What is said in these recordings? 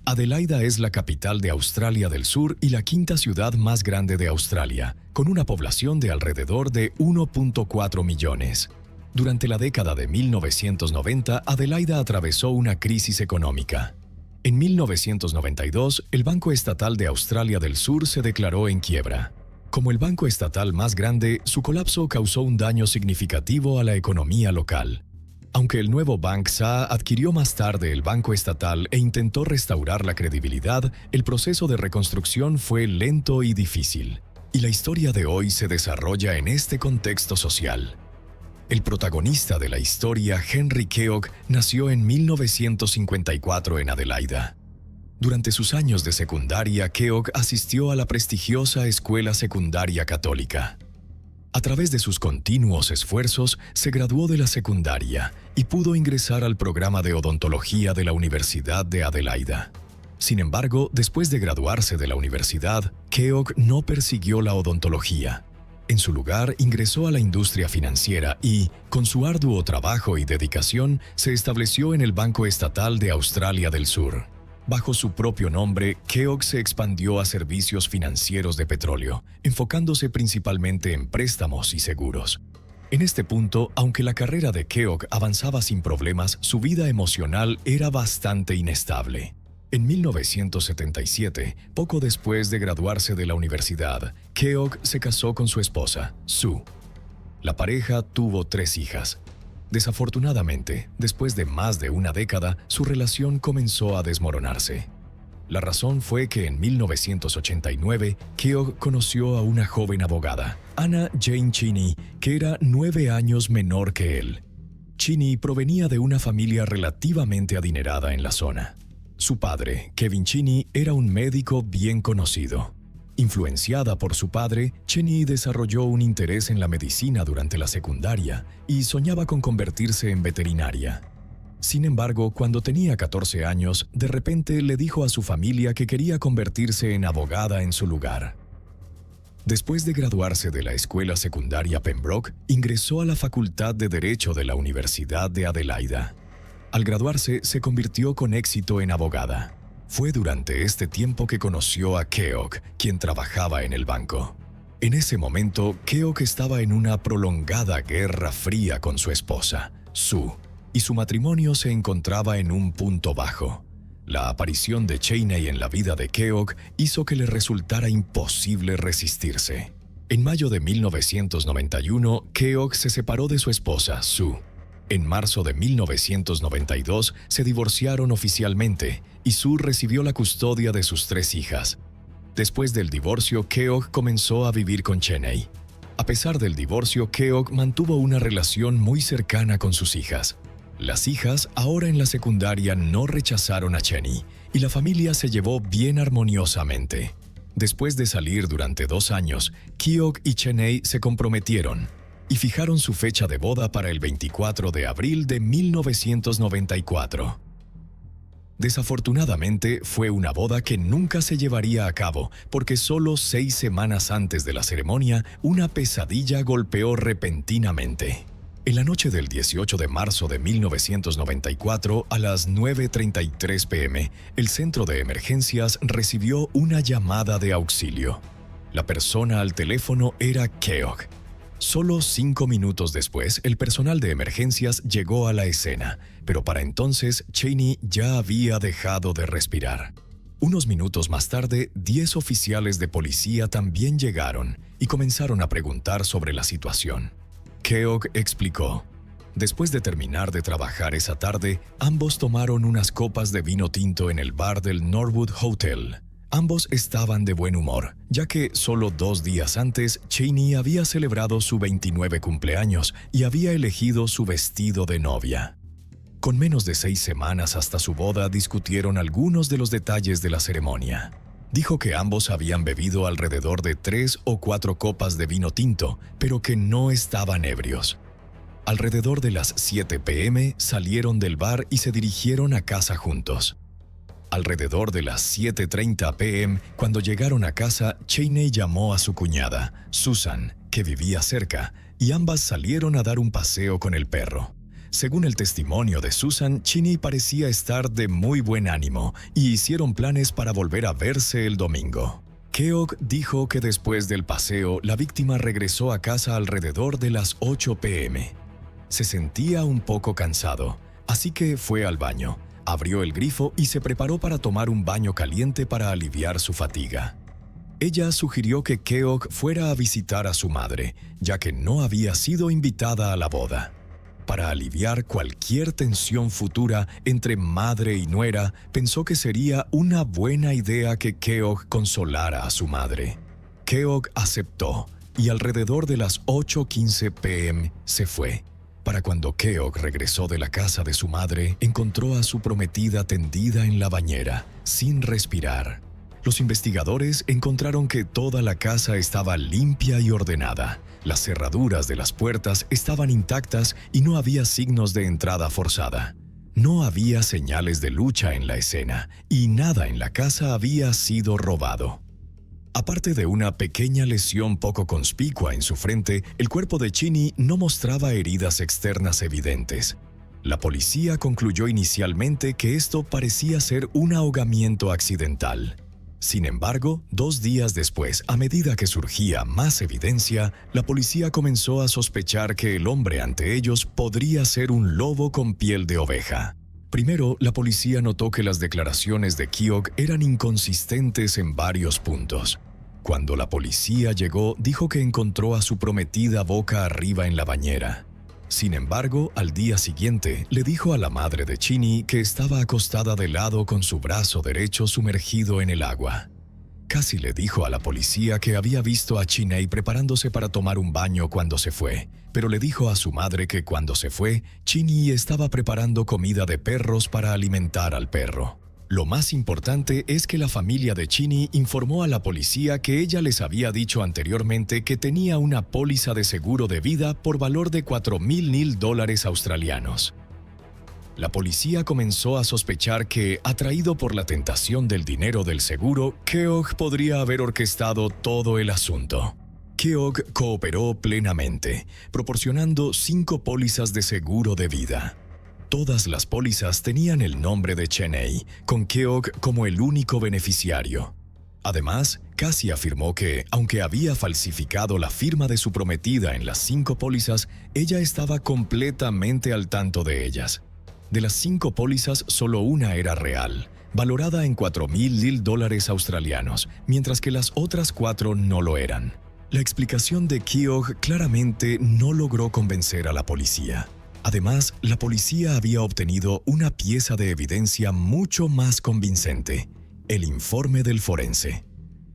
Adelaida es la capital de Australia del Sur y la quinta ciudad más grande de Australia, con una población de alrededor de 1.4 millones. Durante la década de 1990, Adelaida atravesó una crisis económica. En 1992, el Banco Estatal de Australia del Sur se declaró en quiebra. Como el banco estatal más grande, su colapso causó un daño significativo a la economía local. Aunque el nuevo Bank SA adquirió más tarde el banco estatal e intentó restaurar la credibilidad, el proceso de reconstrucción fue lento y difícil. Y la historia de hoy se desarrolla en este contexto social. El protagonista de la historia, Henry Keogh, nació en 1954 en Adelaida. Durante sus años de secundaria, Keogh asistió a la prestigiosa Escuela Secundaria Católica. A través de sus continuos esfuerzos, se graduó de la secundaria y pudo ingresar al programa de odontología de la Universidad de Adelaida. Sin embargo, después de graduarse de la universidad, Keogh no persiguió la odontología. En su lugar, ingresó a la industria financiera y, con su arduo trabajo y dedicación, se estableció en el Banco Estatal de Australia del Sur. Bajo su propio nombre, Keogh se expandió a servicios financieros de petróleo, enfocándose principalmente en préstamos y seguros. En este punto, aunque la carrera de Keogh avanzaba sin problemas, su vida emocional era bastante inestable. En 1977, poco después de graduarse de la universidad, Keogh se casó con su esposa, Sue. La pareja tuvo 3 hijas. Desafortunadamente, después de más de una década, su relación comenzó a desmoronarse. La razón fue que en 1989, Keogh conoció a una joven abogada, Anna Jane Cheney, que era 9 años menor que él. Cheney provenía de una familia relativamente adinerada en la zona. Su padre, Kevin Cheney, era un médico bien conocido. Influenciada por su padre, Cheney desarrolló un interés en la medicina durante la secundaria y soñaba con convertirse en veterinaria. Sin embargo, cuando tenía 14 años, de repente le dijo a su familia que quería convertirse en abogada en su lugar. Después de graduarse de la escuela secundaria Pembroke, ingresó a la Facultad de Derecho de la Universidad de Adelaida. Al graduarse, se convirtió con éxito en abogada. Fue durante este tiempo que conoció a Keogh, quien trabajaba en el banco. En ese momento, Keogh estaba en una prolongada guerra fría con su esposa, Sue, y su matrimonio se encontraba en un punto bajo. La aparición de Cheney en la vida de Keogh hizo que le resultara imposible resistirse. En mayo de 1991, Keogh se separó de su esposa, Sue. En marzo de 1992 se divorciaron oficialmente y Sue recibió la custodia de sus 3 hijas. Después del divorcio, Keogh comenzó a vivir con Cheney. A pesar del divorcio, Keogh mantuvo una relación muy cercana con sus hijas. Las hijas, ahora en la secundaria, no rechazaron a Cheney y la familia se llevó bien armoniosamente. Después de salir durante 2 años, Keogh y Cheney se comprometieron y fijaron su fecha de boda para el 24 de abril de 1994. Desafortunadamente, fue una boda que nunca se llevaría a cabo porque solo 6 semanas antes de la ceremonia, una pesadilla golpeó repentinamente. En la noche del 18 de marzo de 1994, a las 9:33 p.m., el centro de emergencias recibió una llamada de auxilio. La persona al teléfono era Keogh. Solo 5 minutos después, el personal de emergencias llegó a la escena, pero para entonces Cheney ya había dejado de respirar. Unos minutos más tarde, 10 oficiales de policía también llegaron y comenzaron a preguntar sobre la situación. Keogh explicó: después de terminar de trabajar esa tarde, ambos tomaron unas copas de vino tinto en el bar del Norwood Hotel. Ambos estaban de buen humor, ya que solo 2 días antes, Cheney había celebrado su 29 cumpleaños y había elegido su vestido de novia. Con menos de 6 semanas hasta su boda, discutieron algunos de los detalles de la ceremonia. Dijo que ambos habían bebido alrededor de 3 o 4 copas de vino tinto, pero que no estaban ebrios. Alrededor de las 7 p.m. salieron del bar y se dirigieron a casa juntos. Alrededor de las 7:30 p.m., cuando llegaron a casa, Cheney llamó a su cuñada, Susan, que vivía cerca, y ambas salieron a dar un paseo con el perro. Según el testimonio de Susan, Cheney parecía estar de muy buen ánimo y hicieron planes para volver a verse el domingo. Keogh dijo que después del paseo, la víctima regresó a casa alrededor de las 8 p.m. Se sentía un poco cansado, así que fue al baño, abrió el grifo y se preparó para tomar un baño caliente para aliviar su fatiga. Ella sugirió que Keogh fuera a visitar a su madre, ya que no había sido invitada a la boda. Para aliviar cualquier tensión futura entre madre y nuera, pensó que sería una buena idea que Keogh consolara a su madre. Keogh aceptó y alrededor de las 8:15 p.m. se fue. Para cuando Keogh regresó de la casa de su madre, encontró a su prometida tendida en la bañera, sin respirar. Los investigadores encontraron que toda la casa estaba limpia y ordenada. Las cerraduras de las puertas estaban intactas y no había signos de entrada forzada. No había señales de lucha en la escena y nada en la casa había sido robado. Aparte de una pequeña lesión poco conspicua en su frente, el cuerpo de Cheney no mostraba heridas externas evidentes. La policía concluyó inicialmente que esto parecía ser un ahogamiento accidental. Sin embargo, 2 días después, a medida que surgía más evidencia, la policía comenzó a sospechar que el hombre ante ellos podría ser un lobo con piel de oveja. Primero, la policía notó que las declaraciones de Keogh eran inconsistentes en varios puntos. Cuando la policía llegó, dijo que encontró a su prometida boca arriba en la bañera. Sin embargo, al día siguiente, le dijo a la madre de Cheney que estaba acostada de lado con su brazo derecho sumergido en el agua. Casi le dijo a la policía que había visto a Cheney preparándose para tomar un baño cuando se fue, pero le dijo a su madre que cuando se fue, Cheney estaba preparando comida de perros para alimentar al perro. Lo más importante es que la familia de Cheney informó a la policía que ella les había dicho anteriormente que tenía una póliza de seguro de vida por valor de $4,000 australianos. La policía comenzó a sospechar que, atraído por la tentación del dinero del seguro, Keogh podría haber orquestado todo el asunto. Keogh cooperó plenamente, proporcionando 5 pólizas de seguro de vida. Todas las pólizas tenían el nombre de Cheney, con Keogh como el único beneficiario. Además, Cassie afirmó que, aunque había falsificado la firma de su prometida en las 5 pólizas, ella estaba completamente al tanto de ellas. De las 5 pólizas, solo una era real, valorada en $4,000 australianos, mientras que las otras 4 no lo eran. La explicación de Keogh claramente no logró convencer a la policía. Además, la policía había obtenido una pieza de evidencia mucho más convincente: el informe del forense.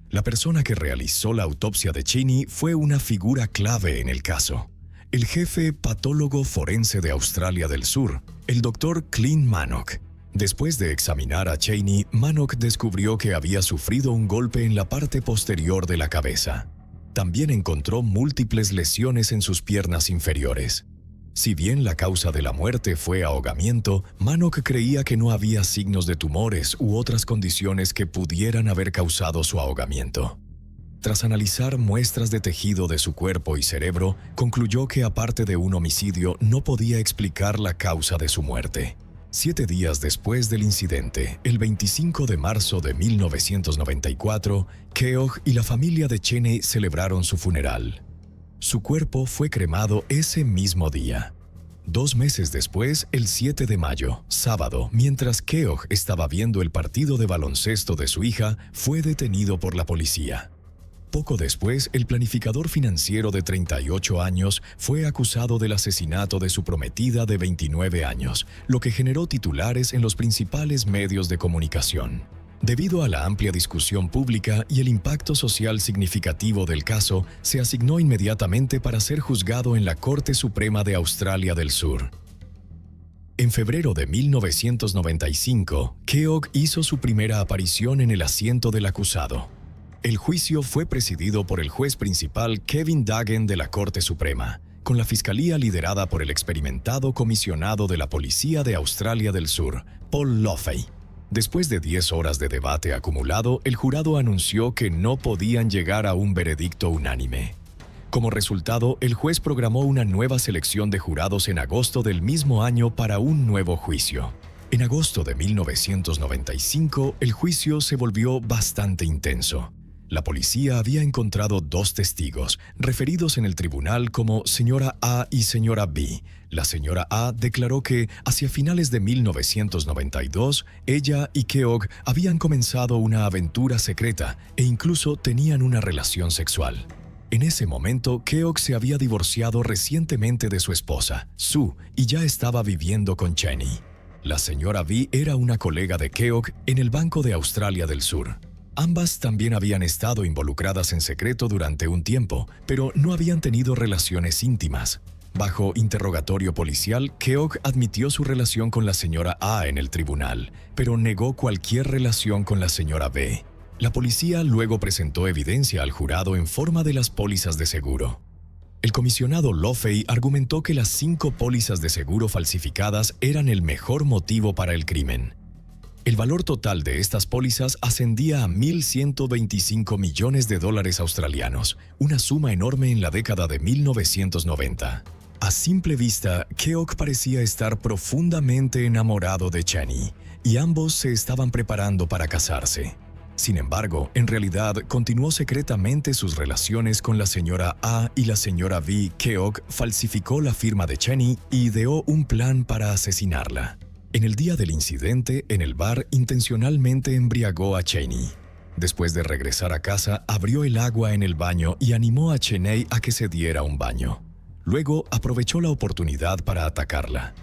La persona que realizó la autopsia de Cheney fue una figura clave en el caso. El jefe patólogo forense de Australia del Sur, el Dr. Clint Manock. Después de examinar a Cheney, Manock descubrió que había sufrido un golpe en la parte posterior de la cabeza. También encontró múltiples lesiones en sus piernas inferiores. Si bien la causa de la muerte fue ahogamiento, Manock creía que no había signos de tumores u otras condiciones que pudieran haber causado su ahogamiento. Tras analizar muestras de tejido de su cuerpo y cerebro, concluyó que aparte de un homicidio no podía explicar la causa de su muerte. 7 días después del incidente, el 25 de marzo de 1994, Keogh y la familia de Cheney celebraron su funeral. Su cuerpo fue cremado ese mismo día. 2 meses después, el 7 de mayo, sábado, mientras Keogh estaba viendo el partido de baloncesto de su hija, fue detenido por la policía. Poco después, el planificador financiero de 38 años fue acusado del asesinato de su prometida de 29 años, lo que generó titulares en los principales medios de comunicación. Debido a la amplia discusión pública y el impacto social significativo del caso, se asignó inmediatamente para ser juzgado en la Corte Suprema de Australia del Sur. En febrero de 1995, Keogh hizo su primera aparición en el asiento del acusado. El juicio fue presidido por el juez principal Kevin Duggan de la Corte Suprema, con la fiscalía liderada por el experimentado comisionado de la Policía de Australia del Sur, Paul Loffey. Después de 10 horas de debate acumulado, el jurado anunció que no podían llegar a un veredicto unánime. Como resultado, el juez programó una nueva selección de jurados en agosto del mismo año para un nuevo juicio. En agosto de 1995, el juicio se volvió bastante intenso. La policía había encontrado 2 testigos, referidos en el tribunal como señora A y señora B. La señora A declaró que, hacia finales de 1992, ella y Keogh habían comenzado una aventura secreta e incluso tenían una relación sexual. En ese momento, Keogh se había divorciado recientemente de su esposa, Sue, y ya estaba viviendo con Cheney. La señora B era una colega de Keogh en el Banco de Australia del Sur. Ambas también habían estado involucradas en secreto durante un tiempo, pero no habían tenido relaciones íntimas. Bajo interrogatorio policial, Keogh admitió su relación con la señora A en el tribunal, pero negó cualquier relación con la señora B. La policía luego presentó evidencia al jurado en forma de las pólizas de seguro. El comisionado Loffey argumentó que las 5 pólizas de seguro falsificadas eran el mejor motivo para el crimen. El valor total de estas pólizas ascendía a $1.125 millones australianos, una suma enorme en la década de 1990. A simple vista, Keogh parecía estar profundamente enamorado de Cheney, y ambos se estaban preparando para casarse. Sin embargo, en realidad continuó secretamente sus relaciones con la señora A y la señora B. Keogh falsificó la firma de Cheney y ideó un plan para asesinarla. En el día del incidente, en el bar, intencionalmente embriagó a Cheney. Después de regresar a casa, abrió el agua en el baño y animó a Cheney a que se diera un baño. Luego, aprovechó la oportunidad para atacarla.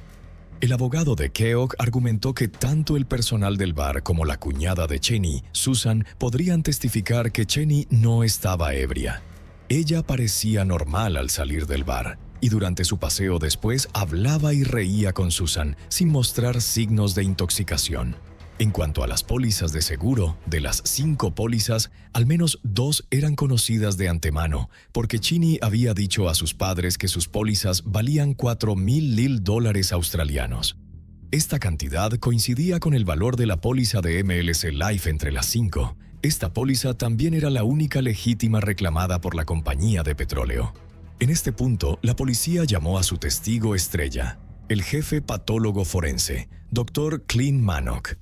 El abogado de Keogh argumentó que tanto el personal del bar como la cuñada de Cheney, Susan, podrían testificar que Cheney no estaba ebria. Ella parecía normal al salir del bar, y durante su paseo después hablaba y reía con Susan, sin mostrar signos de intoxicación. En cuanto a las pólizas de seguro, de las 5 pólizas, al menos 2 eran conocidas de antemano, porque Cheney había dicho a sus padres que sus pólizas valían $4,000 australianos. Esta cantidad coincidía con el valor de la póliza de MLC Life entre las 5. Esta póliza también era la única legítima reclamada por la compañía de petróleo. En este punto, la policía llamó a su testigo estrella, el jefe patólogo forense, Dr. Clint Manock.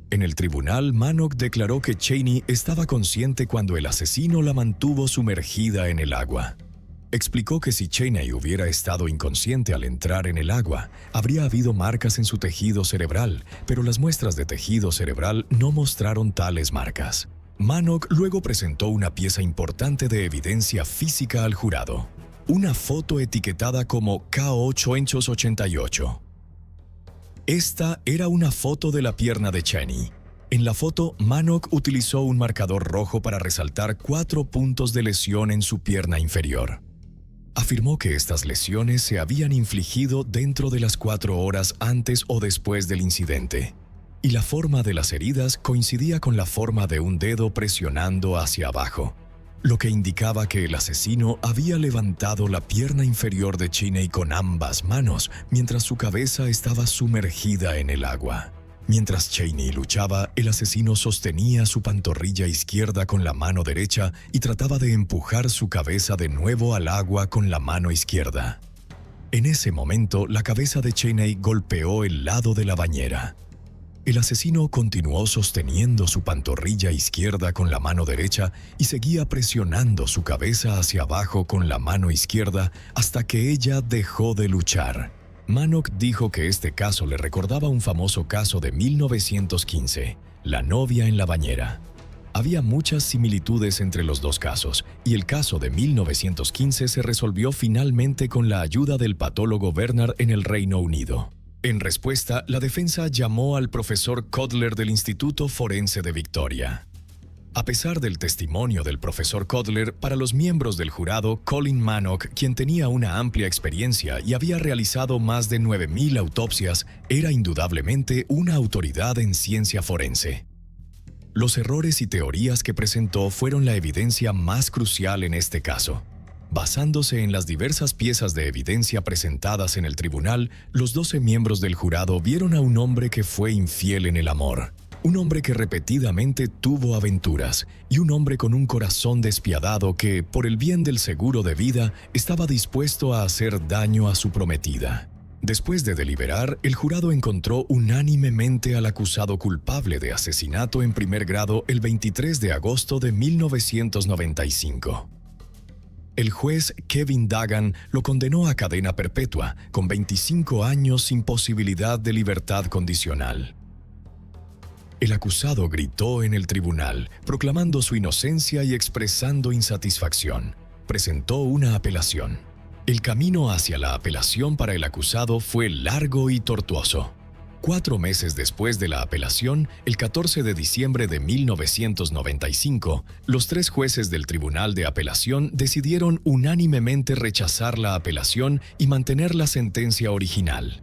En el tribunal, Manock declaró que Cheney estaba consciente cuando el asesino la mantuvo sumergida en el agua. Explicó que si Cheney hubiera estado inconsciente al entrar en el agua, habría habido marcas en su tejido cerebral, pero las muestras de tejido cerebral no mostraron tales marcas. Manock luego presentó una pieza importante de evidencia física al jurado, una foto etiquetada como K888. Esta era una foto de la pierna de Cheney. En la foto, Manock utilizó un marcador rojo para resaltar 4 puntos de lesión en su pierna inferior. Afirmó que estas lesiones se habían infligido dentro de las 4 horas antes o después del incidente, y la forma de las heridas coincidía con la forma de un dedo presionando hacia abajo, lo que indicaba que el asesino había levantado la pierna inferior de Cheney con ambas manos mientras su cabeza estaba sumergida en el agua. Mientras Cheney luchaba, el asesino sostenía su pantorrilla izquierda con la mano derecha y trataba de empujar su cabeza de nuevo al agua con la mano izquierda. En ese momento, la cabeza de Cheney golpeó el lado de la bañera. El asesino continuó sosteniendo su pantorrilla izquierda con la mano derecha y seguía presionando su cabeza hacia abajo con la mano izquierda hasta que ella dejó de luchar. Manock dijo que este caso le recordaba un famoso caso de 1915, la novia en la bañera. Había muchas similitudes entre los 2 casos, y el caso de 1915 se resolvió finalmente con la ayuda del patólogo Bernard en el Reino Unido. En respuesta, la defensa llamó al profesor Codler del Instituto Forense de Victoria. A pesar del testimonio del profesor Codler, para los miembros del jurado, Colin Manock, quien tenía una amplia experiencia y había realizado más de 9,000 autopsias, era indudablemente una autoridad en ciencia forense. Los errores y teorías que presentó fueron la evidencia más crucial en este caso. Basándose en las diversas piezas de evidencia presentadas en el tribunal, los 12 miembros del jurado vieron a un hombre que fue infiel en el amor. un hombre que repetidamente tuvo aventuras y un hombre con un corazón despiadado que, por el bien del seguro de vida, estaba dispuesto a hacer daño a su prometida. Después de deliberar, el jurado encontró unánimemente al acusado culpable de asesinato en primer grado el 23 de agosto de 1995. El juez Kevin Dagan lo condenó a cadena perpetua, con 25 años sin posibilidad de libertad condicional. El acusado gritó en el tribunal, proclamando su inocencia y expresando insatisfacción. Presentó una apelación. El camino hacia la apelación para el acusado fue largo y tortuoso. 4 meses después de la apelación, el 14 de diciembre de 1995, los 3 jueces del Tribunal de Apelación decidieron unánimemente rechazar la apelación y mantener la sentencia original.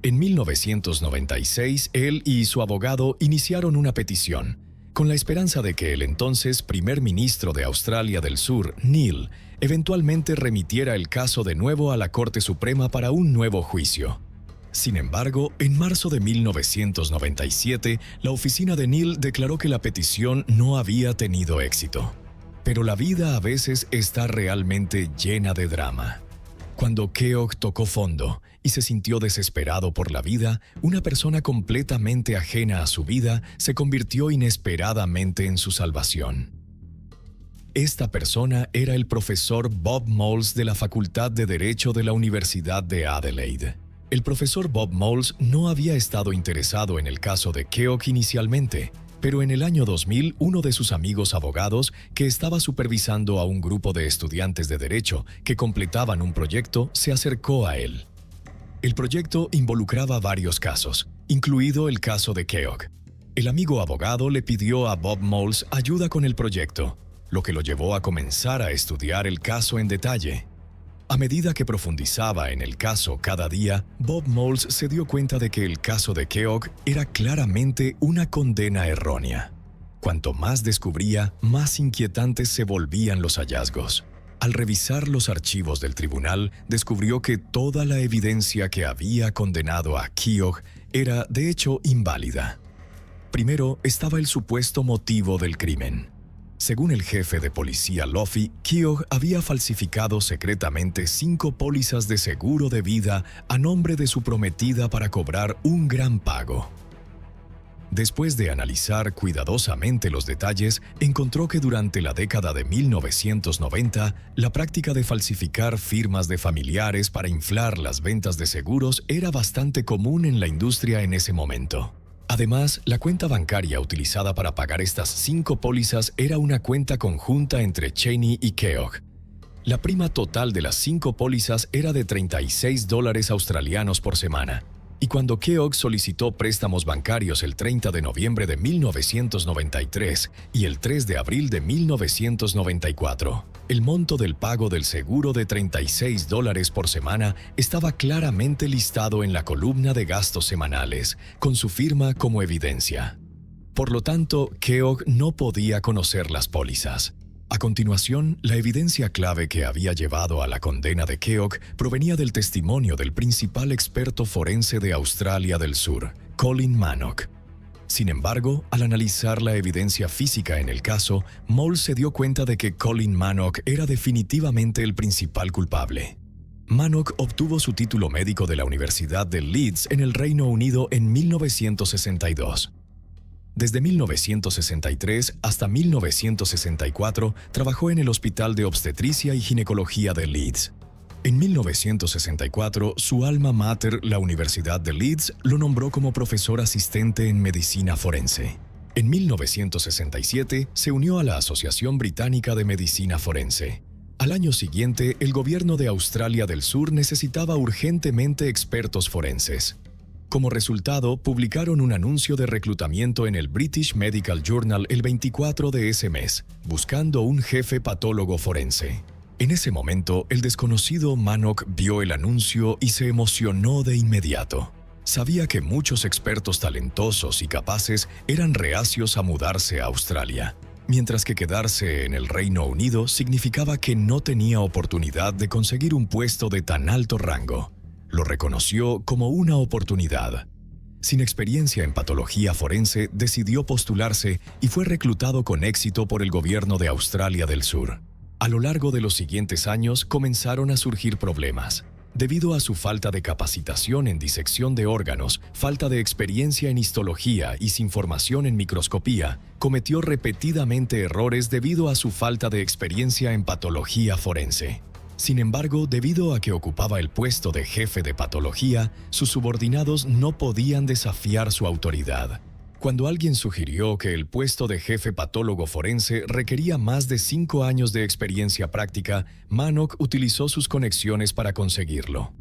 En 1996, él y su abogado iniciaron una petición, con la esperanza de que el entonces primer ministro de Australia del Sur, Neil, eventualmente remitiera el caso de nuevo a la Corte Suprema para un nuevo juicio. Sin embargo, en marzo de 1997, la oficina de Neil declaró que la petición no había tenido éxito. Pero la vida a veces está realmente llena de drama. Cuando Keogh tocó fondo y se sintió desesperado por la vida, una persona completamente ajena a su vida se convirtió inesperadamente en su salvación. Esta persona era el profesor Bob Moles de la Facultad de Derecho de la Universidad de Adelaide. El profesor Bob Moles no había estado interesado en el caso de Keogh inicialmente, pero en el año 2000 uno de sus amigos abogados, que estaba supervisando a un grupo de estudiantes de derecho que completaban un proyecto, se acercó a él. El proyecto involucraba varios casos, incluido el caso de Keogh. El amigo abogado le pidió a Bob Moles ayuda con el proyecto, lo que lo llevó a comenzar a estudiar el caso en detalle. A medida que profundizaba en el caso cada día, Bob Moles se dio cuenta de que el caso de Keogh era claramente una condena errónea. Cuanto más descubría, más inquietantes se volvían los hallazgos. Al revisar los archivos del tribunal, descubrió que toda la evidencia que había condenado a Keogh era, de hecho, inválida. Primero estaba el supuesto motivo del crimen. Según el jefe de policía Lofi, Keogh había falsificado secretamente 5 pólizas de seguro de vida a nombre de su prometida para cobrar un gran pago. Después de analizar cuidadosamente los detalles, encontró que durante la década de 1990, la práctica de falsificar firmas de familiares para inflar las ventas de seguros era bastante común en la industria en ese momento. Además, la cuenta bancaria utilizada para pagar estas 5 pólizas era una cuenta conjunta entre Cheney y Keogh. La prima total de las 5 pólizas era de $36 australianos por semana. Y cuando Keogh solicitó préstamos bancarios el 30 de noviembre de 1993 y el 3 de abril de 1994, el monto del pago del seguro de $36 por semana estaba claramente listado en la columna de gastos semanales, con su firma como evidencia. Por lo tanto, Keogh no podía conocer las pólizas. A continuación, la evidencia clave que había llevado a la condena de Keogh provenía del testimonio del principal experto forense de Australia del Sur, Colin Manock. Sin embargo, al analizar la evidencia física en el caso, Moles se dio cuenta de que Colin Manock era definitivamente el principal culpable. Manock obtuvo su título médico de la Universidad de Leeds en el Reino Unido en 1962. Desde 1963 hasta 1964 trabajó en el Hospital de Obstetricia y Ginecología de Leeds. En 1964, su alma mater, la Universidad de Leeds, lo nombró como profesor asistente en medicina forense. En 1967 se unió a la Asociación Británica de Medicina Forense. Al año siguiente, el gobierno de Australia del Sur necesitaba urgentemente expertos forenses. Como resultado, publicaron un anuncio de reclutamiento en el British Medical Journal el 24 de ese mes, buscando un jefe patólogo forense. En ese momento, el desconocido Manock vio el anuncio y se emocionó de inmediato. Sabía que muchos expertos talentosos y capaces eran reacios a mudarse a Australia, mientras que quedarse en el Reino Unido significaba que no tenía oportunidad de conseguir un puesto de tan alto rango. Lo reconoció como una oportunidad. Sin experiencia en patología forense, decidió postularse y fue reclutado con éxito por el gobierno de Australia del Sur. A lo largo de los siguientes años comenzaron a surgir problemas. Debido a su falta de capacitación en disección de órganos, falta de experiencia en histología y sin formación en microscopía, cometió repetidamente errores debido a su falta de experiencia en patología forense. Sin embargo, debido a que ocupaba el puesto de jefe de patología, sus subordinados no podían desafiar su autoridad. Cuando alguien sugirió que el puesto de jefe patólogo forense requería más de 5 años de experiencia práctica, Manock utilizó sus conexiones para conseguirlo.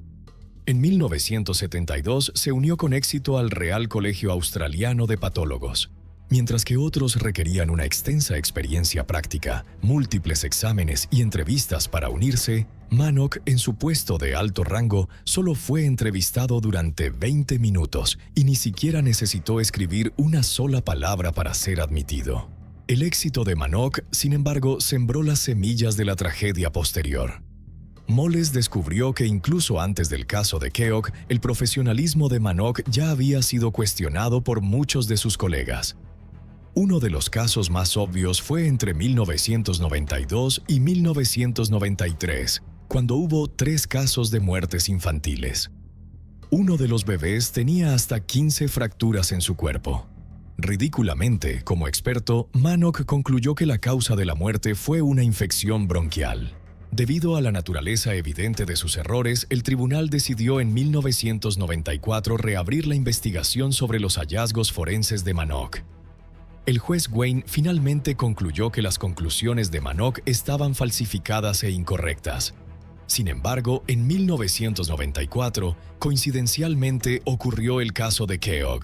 En 1972 se unió con éxito al Real Colegio Australiano de Patólogos. Mientras que otros requerían una extensa experiencia práctica, múltiples exámenes y entrevistas para unirse, Manock, en su puesto de alto rango, solo fue entrevistado durante 20 minutos y ni siquiera necesitó escribir una sola palabra para ser admitido. El éxito de Manock, sin embargo, sembró las semillas de la tragedia posterior. Moles descubrió que incluso antes del caso de Keogh, el profesionalismo de Manock ya había sido cuestionado por muchos de sus colegas. Uno de los casos más obvios fue entre 1992 y 1993, cuando hubo 3 casos de muertes infantiles. Uno de los bebés tenía hasta 15 fracturas en su cuerpo. Ridículamente, como experto, Manock concluyó que la causa de la muerte fue una infección bronquial. Debido a la naturaleza evidente de sus errores, el tribunal decidió en 1994 reabrir la investigación sobre los hallazgos forenses de Manock. El juez Wayne finalmente concluyó que las conclusiones de Manock estaban falsificadas e incorrectas. Sin embargo, en 1994, coincidencialmente ocurrió el caso de Keogh.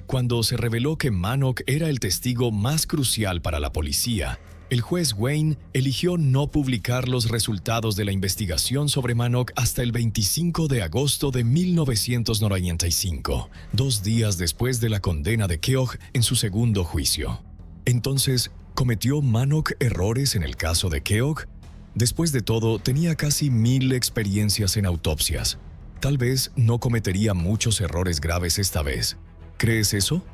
Cuando se reveló que Manock era el testigo más crucial para la policía, el juez Wayne eligió no publicar los resultados de la investigación sobre Manock hasta el 25 de agosto de 1995, 2 días después de la condena de Keogh en su segundo juicio. Entonces, ¿cometió Manock errores en el caso de Keogh? Después de todo, tenía casi 1000 experiencias en autopsias. Tal vez no cometería muchos errores graves esta vez. ¿Crees eso?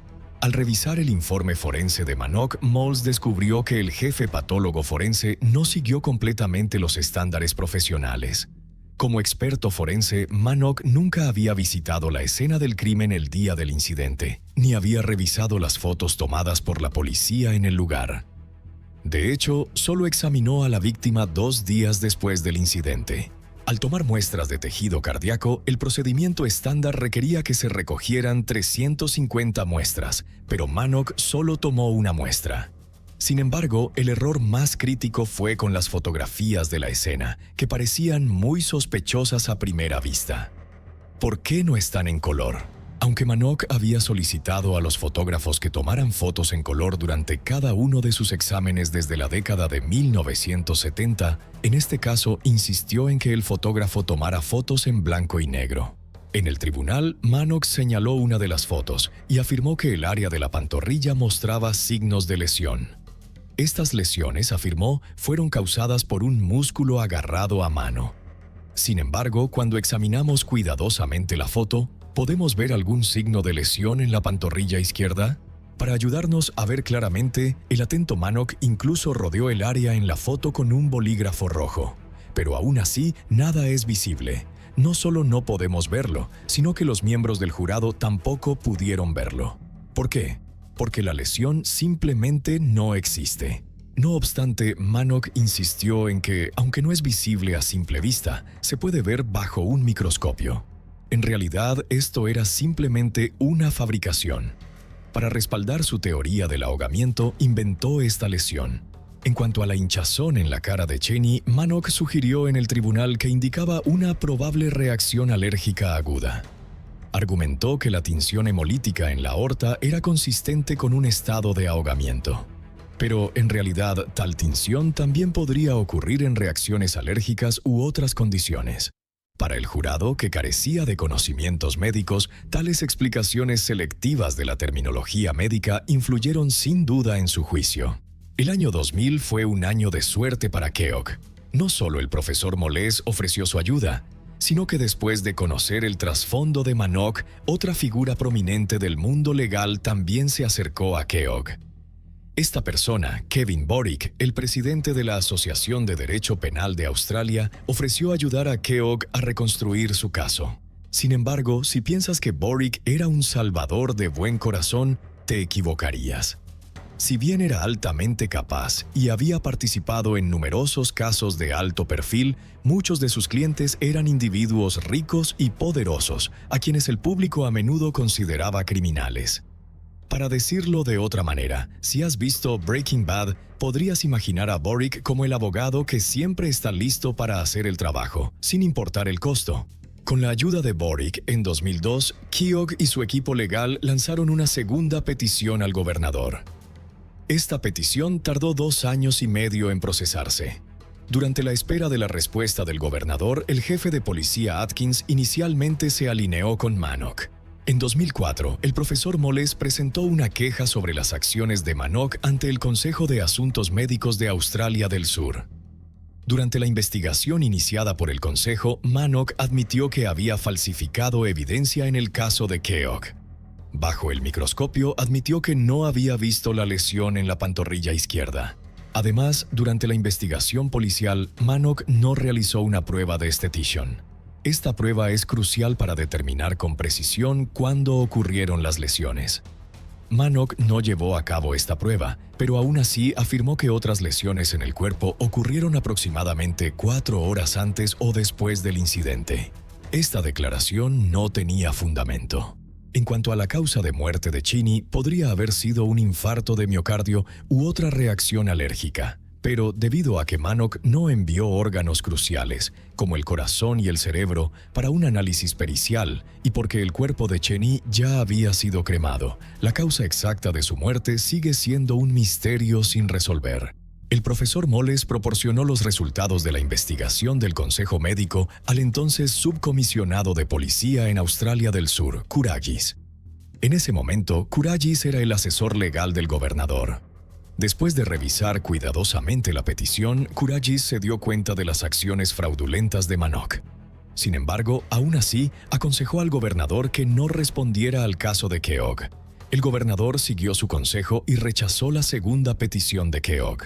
Al revisar el informe forense de Manock, Moles descubrió que el jefe patólogo forense no siguió completamente los estándares profesionales. Como experto forense, Manock nunca había visitado la escena del crimen el día del incidente, ni había revisado las fotos tomadas por la policía en el lugar. De hecho, solo examinó a la víctima 2 días después del incidente. Al tomar muestras de tejido cardíaco, el procedimiento estándar requería que se recogieran 350 muestras, pero Manock solo tomó una muestra. Sin embargo, el error más crítico fue con las fotografías de la escena, que parecían muy sospechosas a primera vista. ¿Por qué no están en color? Aunque Manock había solicitado a los fotógrafos que tomaran fotos en color durante cada uno de sus exámenes desde la década de 1970, en este caso insistió en que el fotógrafo tomara fotos en blanco y negro. En el tribunal, Manock señaló una de las fotos y afirmó que el área de la pantorrilla mostraba signos de lesión. Estas lesiones, afirmó, fueron causadas por un músculo agarrado a mano. Sin embargo, cuando examinamos cuidadosamente la foto, ¿podemos ver algún signo de lesión en la pantorrilla izquierda? Para ayudarnos a ver claramente, el atento Manock incluso rodeó el área en la foto con un bolígrafo rojo. Pero aún así, nada es visible. No solo no podemos verlo, sino que los miembros del jurado tampoco pudieron verlo. ¿Por qué? Porque la lesión simplemente no existe. No obstante, Manock insistió en que, aunque no es visible a simple vista, se puede ver bajo un microscopio. En realidad, esto era simplemente una fabricación. Para respaldar su teoría del ahogamiento, inventó esta lesión. En cuanto a la hinchazón en la cara de Cheney, Manock sugirió en el tribunal que indicaba una probable reacción alérgica aguda. Argumentó que la tinción hemolítica en la aorta era consistente con un estado de ahogamiento. Pero, en realidad, tal tinción también podría ocurrir en reacciones alérgicas u otras condiciones. Para el jurado, que carecía de conocimientos médicos, tales explicaciones selectivas de la terminología médica influyeron sin duda en su juicio. El año 2000 fue un año de suerte para Keogh. No solo el profesor Moles ofreció su ayuda. sino que después de conocer el trasfondo de Manock, otra figura prominente del mundo legal también se acercó a Keogh. Esta persona, Kevin Borick, el presidente de la Asociación de Derecho Penal de Australia, ofreció ayudar a Keogh a reconstruir su caso. Sin embargo, si piensas que Borick era un salvador de buen corazón, te equivocarías. Si bien era altamente capaz y había participado en numerosos casos de alto perfil, muchos de sus clientes eran individuos ricos y poderosos, a quienes el público a menudo consideraba criminales. Para decirlo de otra manera, si has visto Breaking Bad, podrías imaginar a Borick como el abogado que siempre está listo para hacer el trabajo, sin importar el costo. Con la ayuda de Borick, en 2002, Keogh y su equipo legal lanzaron una segunda petición al gobernador. Esta petición tardó 2 años y medio en procesarse. Durante la espera de la respuesta del gobernador, el jefe de policía Atkins inicialmente se alineó con Manock. En 2004, el profesor Moles presentó una queja sobre las acciones de Manock ante el Consejo de Asuntos Médicos de Australia del Sur. Durante la investigación iniciada por el Consejo, Manock admitió que había falsificado evidencia en el caso de Keogh. Bajo el microscopio, admitió que no había visto la lesión en la pantorrilla izquierda. Además, durante la investigación policial, Manock no realizó una prueba de esteticion. Esta prueba es crucial para determinar con precisión cuándo ocurrieron las lesiones. Manock no llevó a cabo esta prueba, pero aún así afirmó que otras lesiones en el cuerpo ocurrieron aproximadamente 4 horas antes o después del incidente. Esta declaración no tenía fundamento. En cuanto a la causa de muerte de Cheney, podría haber sido un infarto de miocardio u otra reacción alérgica, pero debido a que Manock no envió órganos cruciales, como el corazón y el cerebro, para un análisis pericial, y porque el cuerpo de Cheney ya había sido cremado, la causa exacta de su muerte sigue siendo un misterio sin resolver. El profesor Moles proporcionó los resultados de la investigación del Consejo Médico al entonces subcomisionado de policía en Australia del Sur, Kouragis. En ese momento, Kouragis era el asesor legal del gobernador. Después de revisar cuidadosamente la petición, Kouragis se dio cuenta de las acciones fraudulentas de Manock. Sin embargo, aún así, aconsejó al gobernador que no respondiera al caso de Keogh. El gobernador siguió su consejo y rechazó la segunda petición de Keogh.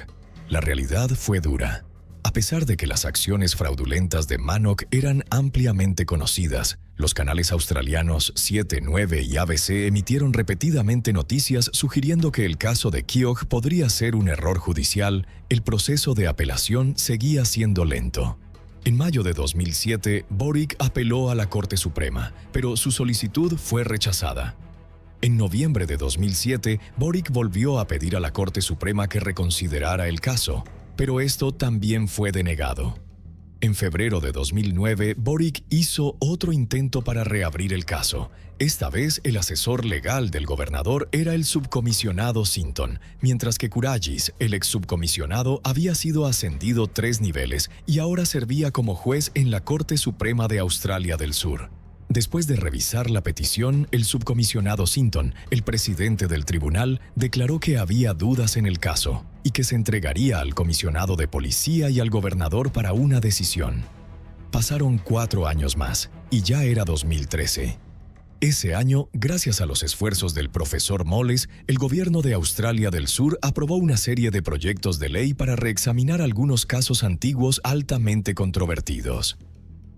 La realidad fue dura. A pesar de que las acciones fraudulentas de Manock eran ampliamente conocidas, los canales australianos 7, 9 y ABC emitieron repetidamente noticias sugiriendo que el caso de Keogh podría ser un error judicial. El proceso de apelación seguía siendo lento. En mayo de 2007, Borick apeló a la Corte Suprema, pero su solicitud fue rechazada. En noviembre de 2007, Borick volvió a pedir a la Corte Suprema que reconsiderara el caso, pero esto también fue denegado. En febrero de 2009, Borick hizo otro intento para reabrir el caso. Esta vez, el asesor legal del gobernador era el subcomisionado Sinton, mientras que Kouragis, el ex subcomisionado, había sido ascendido 3 niveles y ahora servía como juez en la Corte Suprema de Australia del Sur. Después de revisar la petición, el subcomisionado Sinton, el presidente del tribunal, declaró que había dudas en el caso y que se entregaría al comisionado de policía y al gobernador para una decisión. Pasaron 4 años más y ya era 2013. Ese año, gracias a los esfuerzos del profesor Moles, el gobierno de Australia del Sur aprobó una serie de proyectos de ley para reexaminar algunos casos antiguos altamente controvertidos.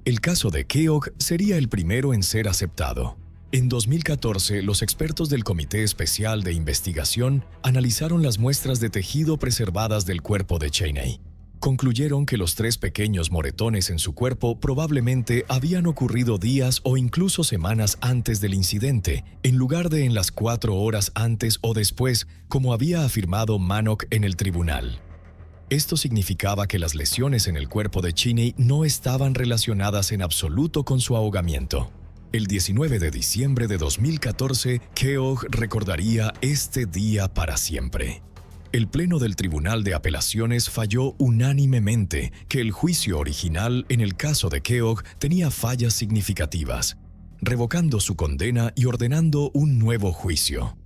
El caso de Keogh sería el primero en ser aceptado. En 2014, los expertos del Comité Especial de Investigación analizaron las muestras de tejido preservadas del cuerpo de Cheney. Concluyeron que los 3 pequeños moretones en su cuerpo probablemente habían ocurrido días o incluso semanas antes del incidente, en lugar de en las 4 horas antes o después, como había afirmado Manock en el tribunal. Esto significaba que las lesiones en el cuerpo de Cheney no estaban relacionadas en absoluto con su ahogamiento. El 19 de diciembre de 2014, Keogh recordaría este día para siempre. El Pleno del Tribunal de Apelaciones falló unánimemente que el juicio original en el caso de Keogh tenía fallas significativas, revocando su condena y ordenando un nuevo juicio.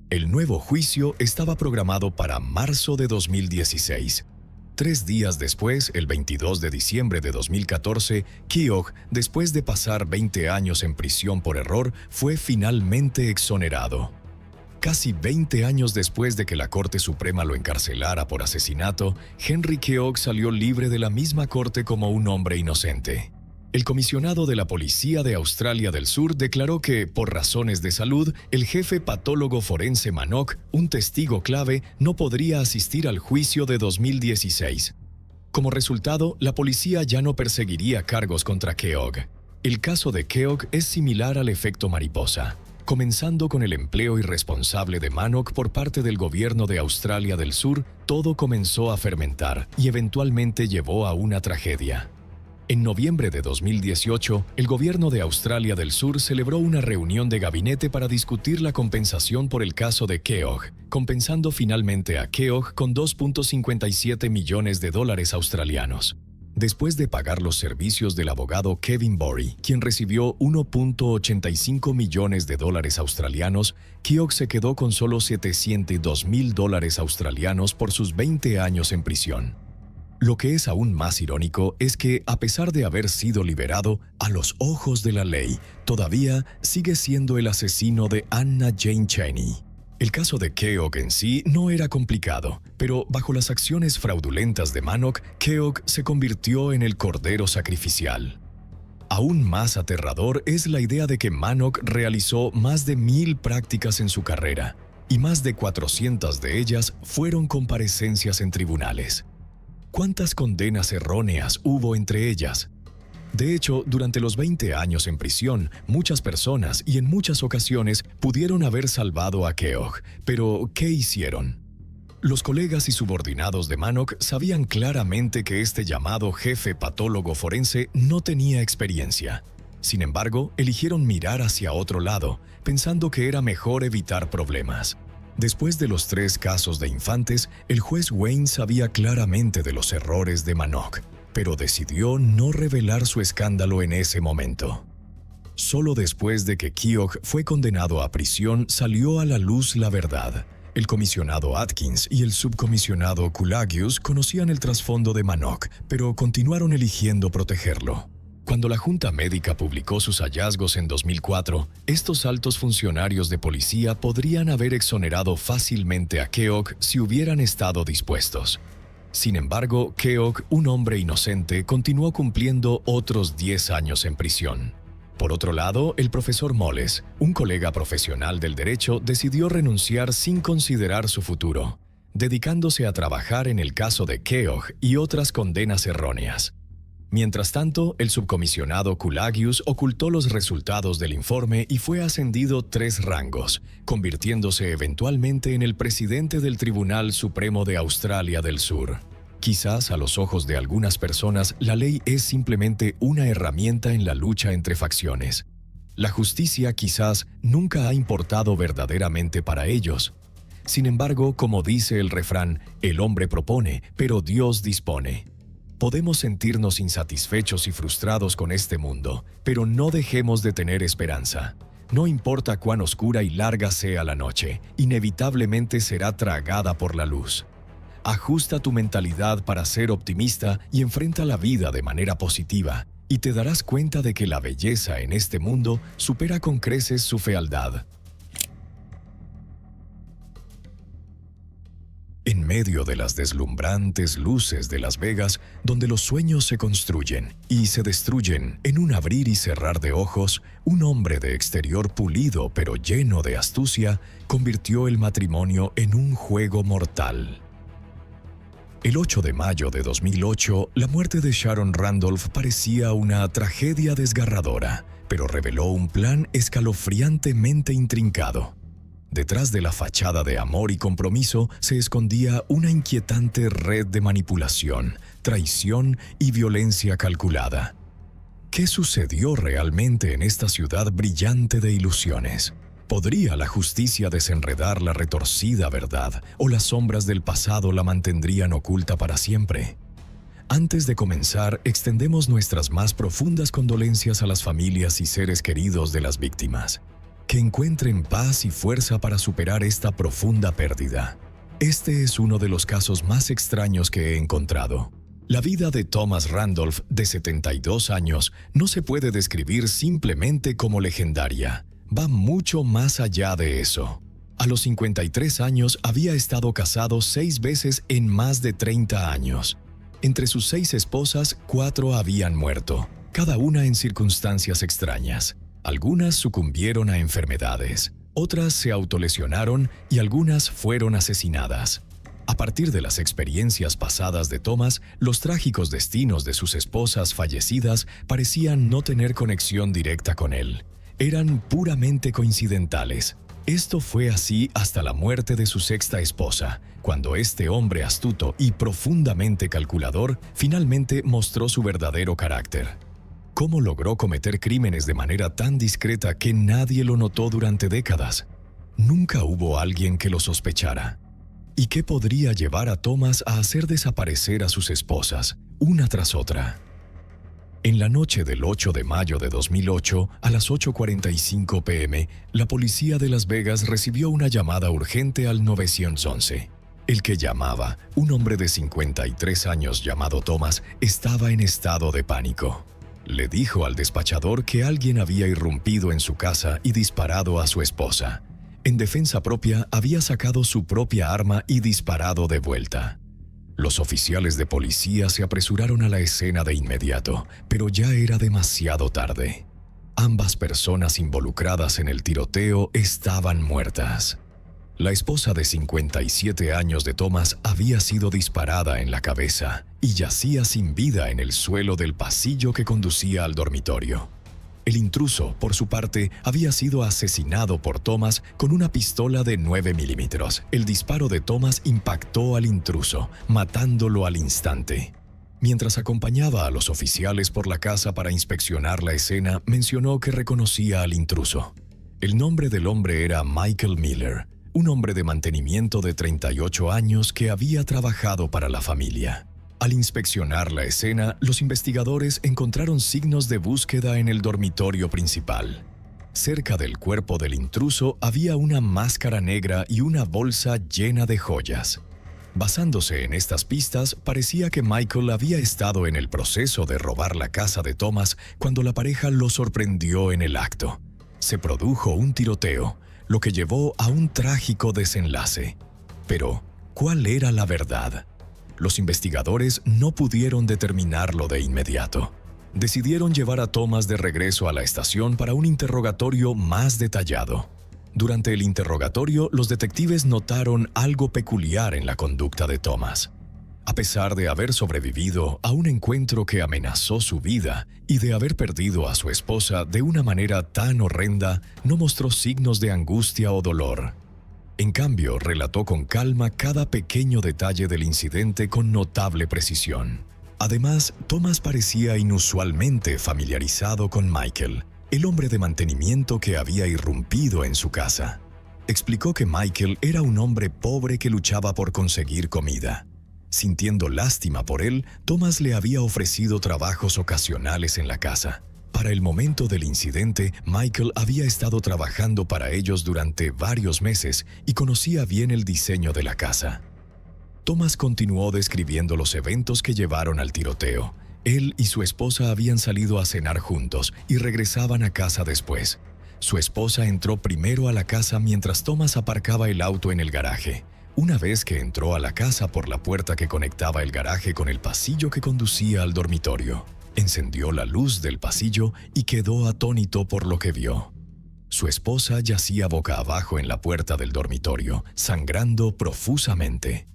El nuevo juicio estaba programado para marzo de 2016. 3 días después, el 22 de diciembre de 2014, Keogh, después de pasar 20 años en prisión por error, fue finalmente exonerado. Casi 20 años después de que la Corte Suprema lo encarcelara por asesinato, Henry Keogh salió libre de la misma corte como un hombre inocente. El comisionado de la Policía de Australia del Sur declaró que, por razones de salud, el jefe patólogo forense Manock, un testigo clave, no podría asistir al juicio de 2016. Como resultado, la policía ya no perseguiría cargos contra Keogh. El caso de Keogh es similar al efecto mariposa. Comenzando con el empleo irresponsable de Manock por parte del gobierno de Australia del Sur, todo comenzó a fermentar y eventualmente llevó a una tragedia. En noviembre de 2018, el gobierno de Australia del Sur celebró una reunión de gabinete para discutir la compensación por el caso de Keogh, compensando finalmente a Keogh con $2.57 millones australianos. Después de pagar los servicios del abogado Kevin Borey, quien recibió $1.85 millones australianos, Keogh se quedó con solo $702,000 australianos por sus 20 años en prisión. Lo que es aún más irónico es que, a pesar de haber sido liberado, a los ojos de la ley, todavía sigue siendo el asesino de Anna Jane Cheney. El caso de Keogh en sí no era complicado, pero bajo las acciones fraudulentas de Manock, Keogh se convirtió en el cordero sacrificial. Aún más aterrador es la idea de que Manock realizó más de 1,000 prácticas en su carrera, y más de 400 de ellas fueron comparecencias en tribunales. ¿Cuántas condenas erróneas hubo entre ellas? De hecho, durante los 20 años en prisión, muchas personas y en muchas ocasiones pudieron haber salvado a Keogh, pero ¿qué hicieron? Los colegas y subordinados de Manock sabían claramente que este llamado jefe patólogo forense no tenía experiencia. Sin embargo, eligieron mirar hacia otro lado, pensando que era mejor evitar problemas. Después de los 3 casos de infantes, el juez Wayne sabía claramente de los errores de Manock, pero decidió no revelar su escándalo en ese momento. Solo después de que Keogh fue condenado a prisión salió a la luz la verdad. El comisionado Atkins y el subcomisionado Koulagius conocían el trasfondo de Manock, pero continuaron eligiendo protegerlo. Cuando la Junta Médica publicó sus hallazgos en 2004, estos altos funcionarios de policía podrían haber exonerado fácilmente a Keogh si hubieran estado dispuestos. Sin embargo, Keogh, un hombre inocente, continuó cumpliendo otros 10 años en prisión. Por otro lado, el profesor Moles, un colega profesional del derecho, decidió renunciar sin considerar su futuro, dedicándose a trabajar en el caso de Keogh y otras condenas erróneas. Mientras tanto, el subcomisionado Koulagius ocultó los resultados del informe y fue ascendido 3 rangos, convirtiéndose eventualmente en el presidente del Tribunal Supremo de Australia del Sur. Quizás a los ojos de algunas personas, la ley es simplemente una herramienta en la lucha entre facciones. La justicia quizás nunca ha importado verdaderamente para ellos. Sin embargo, como dice el refrán, el hombre propone, pero Dios dispone. Podemos sentirnos insatisfechos y frustrados con este mundo, pero no dejemos de tener esperanza. No importa cuán oscura y larga sea la noche, inevitablemente será tragada por la luz. Ajusta tu mentalidad para ser optimista y enfrenta la vida de manera positiva, y te darás cuenta de que la belleza en este mundo supera con creces su fealdad. En medio de las deslumbrantes luces de Las Vegas, donde los sueños se construyen y se destruyen en un abrir y cerrar de ojos, un hombre de exterior pulido pero lleno de astucia convirtió el matrimonio en un juego mortal. El 8 de mayo de 2008, la muerte de Sharon Randolph parecía una tragedia desgarradora, pero reveló un plan escalofriantemente intrincado. Detrás de la fachada de amor y compromiso se escondía una inquietante red de manipulación, traición y violencia calculada. ¿Qué sucedió realmente en esta ciudad brillante de ilusiones? ¿Podría la justicia desenredar la retorcida verdad o las sombras del pasado la mantendrían oculta para siempre? Antes de comenzar, extendemos nuestras más profundas condolencias a las familias y seres queridos de las víctimas. Que encuentren paz y fuerza para superar esta profunda pérdida. Este es uno de los casos más extraños que he encontrado. La vida de Thomas Randolph, de 72 años, no se puede describir simplemente como legendaria. Va mucho más allá de eso. A los 53 años había estado casado 6 veces en más de 30 años. Entre sus 6 esposas, 4 habían muerto, cada una en circunstancias extrañas. Algunas sucumbieron a enfermedades, otras se autolesionaron y algunas fueron asesinadas. A partir de las experiencias pasadas de Thomas, los trágicos destinos de sus esposas fallecidas parecían no tener conexión directa con él. Eran puramente coincidentales. Esto fue así hasta la muerte de su sexta esposa, cuando este hombre astuto y profundamente calculador finalmente mostró su verdadero carácter. ¿Cómo logró cometer crímenes de manera tan discreta que nadie lo notó durante décadas? Nunca hubo alguien que lo sospechara. ¿Y qué podría llevar a Thomas a hacer desaparecer a sus esposas, una tras otra? En la noche del 8 de mayo de 2008, a las 8:45 p.m., la policía de Las Vegas recibió una llamada urgente al 911. El que llamaba, un hombre de 53 años llamado Thomas, estaba en estado de pánico. Le dijo al despachador que alguien había irrumpido en su casa y disparado a su esposa. En defensa propia, había sacado su propia arma y disparado de vuelta. Los oficiales de policía se apresuraron a la escena de inmediato, pero ya era demasiado tarde. Ambas personas involucradas en el tiroteo estaban muertas. La esposa de 57 años de Thomas había sido disparada en la cabeza y yacía sin vida en el suelo del pasillo que conducía al dormitorio. El intruso, por su parte, había sido asesinado por Thomas con una pistola de 9 milímetros. El disparo de Thomas impactó al intruso, matándolo al instante. Mientras acompañaba a los oficiales por la casa para inspeccionar la escena, mencionó que reconocía al intruso. El nombre del hombre era Michael Miller, un hombre de mantenimiento de 38 años que había trabajado para la familia. Al inspeccionar la escena, los investigadores encontraron signos de búsqueda en el dormitorio principal. Cerca del cuerpo del intruso había una máscara negra y una bolsa llena de joyas. Basándose en estas pistas, parecía que Michael había estado en el proceso de robar la casa de Thomas cuando la pareja lo sorprendió en el acto. Se produjo un tiroteo, lo que llevó a un trágico desenlace. Pero, ¿cuál era la verdad? Los investigadores no pudieron determinarlo de inmediato. Decidieron llevar a Thomas de regreso a la estación para un interrogatorio más detallado. Durante el interrogatorio, los detectives notaron algo peculiar en la conducta de Thomas. A pesar de haber sobrevivido a un encuentro que amenazó su vida y de haber perdido a su esposa de una manera tan horrenda, no mostró signos de angustia o dolor. En cambio, relató con calma cada pequeño detalle del incidente con notable precisión. Además, Thomas parecía inusualmente familiarizado con Michael, el hombre de mantenimiento que había irrumpido en su casa. Explicó que Michael era un hombre pobre que luchaba por conseguir comida. Sintiendo lástima por él, Thomas le había ofrecido trabajos ocasionales en la casa. Para el momento del incidente, Michael había estado trabajando para ellos durante varios meses y conocía bien el diseño de la casa. Thomas continuó describiendo los eventos que llevaron al tiroteo. Él y su esposa habían salido a cenar juntos y regresaban a casa después. Su esposa entró primero a la casa mientras Thomas aparcaba el auto en el garaje. Una vez que entró a la casa por la puerta que conectaba el garaje con el pasillo que conducía al dormitorio, encendió la luz del pasillo y quedó atónito por lo que vio. Su esposa yacía boca abajo en la puerta del dormitorio, sangrando profusamente.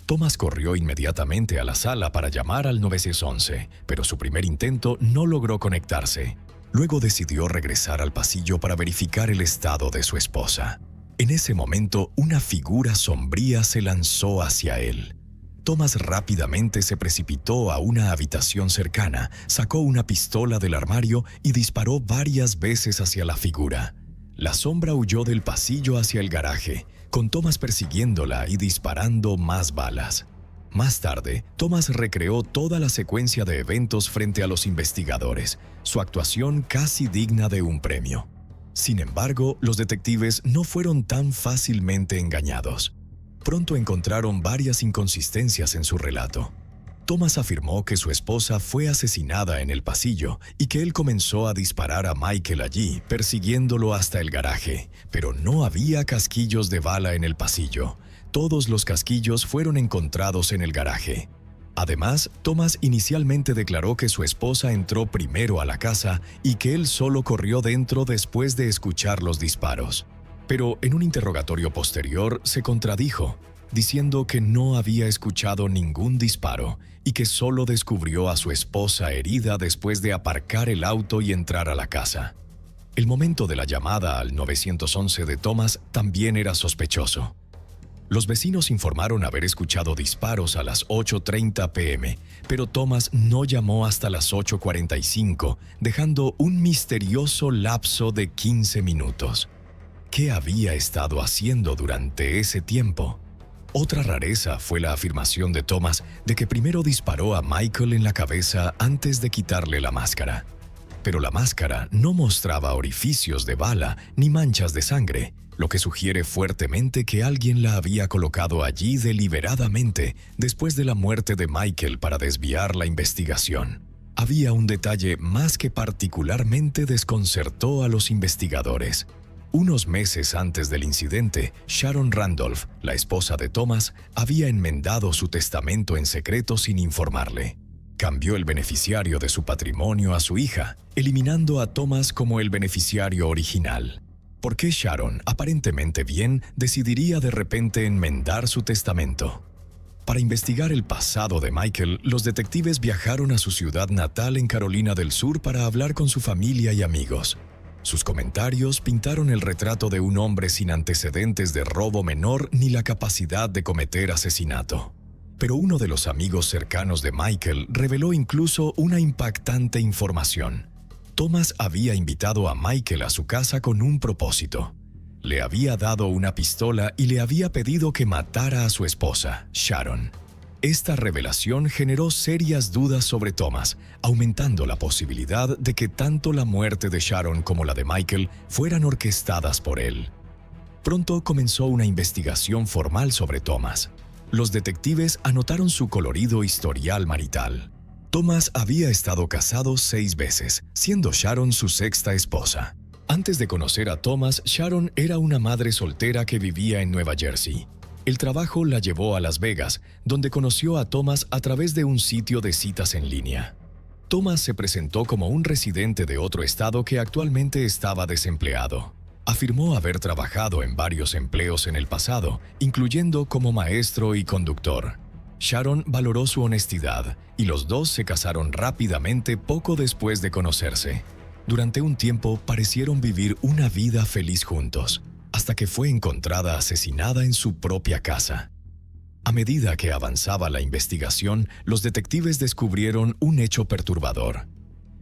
Thomas corrió inmediatamente a la sala para llamar al 911, pero su primer intento no logró conectarse. Luego decidió regresar al pasillo para verificar el estado de su esposa. En ese momento, una figura sombría se lanzó hacia él. Thomas rápidamente se precipitó a una habitación cercana, sacó una pistola del armario y disparó varias veces hacia la figura. La sombra huyó del pasillo hacia el garaje, con Thomas persiguiéndola y disparando más balas. Más tarde, Thomas recreó toda la secuencia de eventos frente a los investigadores, su actuación casi digna de un premio. Sin embargo, los detectives no fueron tan fácilmente engañados. pronto encontraron varias inconsistencias en su relato. Thomas afirmó que su esposa fue asesinada en el pasillo y que él comenzó a disparar a Michael allí, persiguiéndolo hasta el garaje, pero no había casquillos de bala en el pasillo. Todos los casquillos fueron encontrados en el garaje. Además, Thomas inicialmente declaró que su esposa entró primero a la casa y que él solo corrió dentro después de escuchar los disparos. Pero en un interrogatorio posterior se contradijo, diciendo que no había escuchado ningún disparo y que solo descubrió a su esposa herida después de aparcar el auto y entrar a la casa. El momento de la llamada al 911 de Thomas también era sospechoso. Los vecinos informaron haber escuchado disparos a las 8:30 p.m., pero Thomas no llamó hasta las 8:45, dejando un misterioso lapso de 15 minutos. ¿Qué había estado haciendo durante ese tiempo? Otra rareza fue la afirmación de Thomas de que primero disparó a Michael en la cabeza antes de quitarle la máscara. Pero la máscara no mostraba orificios de bala ni manchas de sangre, lo que sugiere fuertemente que alguien la había colocado allí deliberadamente después de la muerte de Michael para desviar la investigación. Había un detalle más que particularmente desconcertó a los investigadores. Unos meses antes del incidente, Sharon Randolph, la esposa de Thomas, había enmendado su testamento en secreto sin informarle. Cambió el beneficiario de su patrimonio a su hija, eliminando a Thomas como el beneficiario original. ¿Por qué Sharon, aparentemente bien, decidiría de repente enmendar su testamento? Para investigar el pasado de Michael, los detectives viajaron a su ciudad natal en Carolina del Sur para hablar con su familia y amigos. Sus comentarios pintaron el retrato de un hombre sin antecedentes de robo menor ni la capacidad de cometer asesinato. Pero uno de los amigos cercanos de Michael reveló incluso una impactante información. Thomas había invitado a Michael a su casa con un propósito. Le había dado una pistola y le había pedido que matara a su esposa, Sharon. Esta revelación generó serias dudas sobre Thomas, aumentando la posibilidad de que tanto la muerte de Sharon como la de Michael fueran orquestadas por él. Pronto comenzó una investigación formal sobre Thomas. Los detectives anotaron su colorido historial marital. Thomas había estado casado 6 veces, siendo Sharon su 6ª esposa. Antes de conocer a Thomas, Sharon era una madre soltera que vivía en Nueva Jersey. El trabajo la llevó a Las Vegas, donde conoció a Thomas a través de un sitio de citas en línea. Thomas se presentó como un residente de otro estado que actualmente estaba desempleado. Afirmó haber trabajado en varios empleos en el pasado, incluyendo como maestro y conductor. Sharon valoró su honestidad y los dos se casaron rápidamente poco después de conocerse. Durante un tiempo parecieron vivir una vida feliz juntos, hasta que fue encontrada asesinada en su propia casa. A medida que avanzaba la investigación, los detectives descubrieron un hecho perturbador.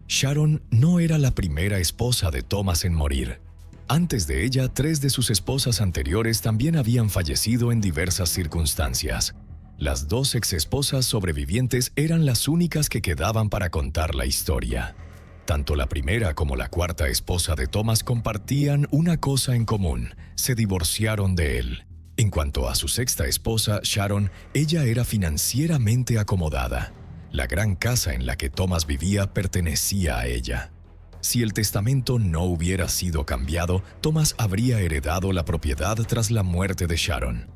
Sharon no era la primera esposa de Thomas en morir. Antes de ella, 3 de sus esposas anteriores también habían fallecido en diversas circunstancias. Las 2 exesposas sobrevivientes eran las únicas que quedaban para contar la historia. Tanto la primera como la 4ª esposa de Thomas compartían una cosa en común: se divorciaron de él. En cuanto a su 6ª esposa, Sharon, ella era financieramente acomodada. La gran casa en la que Thomas vivía pertenecía a ella. Si el testamento no hubiera sido cambiado, Thomas habría heredado la propiedad tras la muerte de Sharon.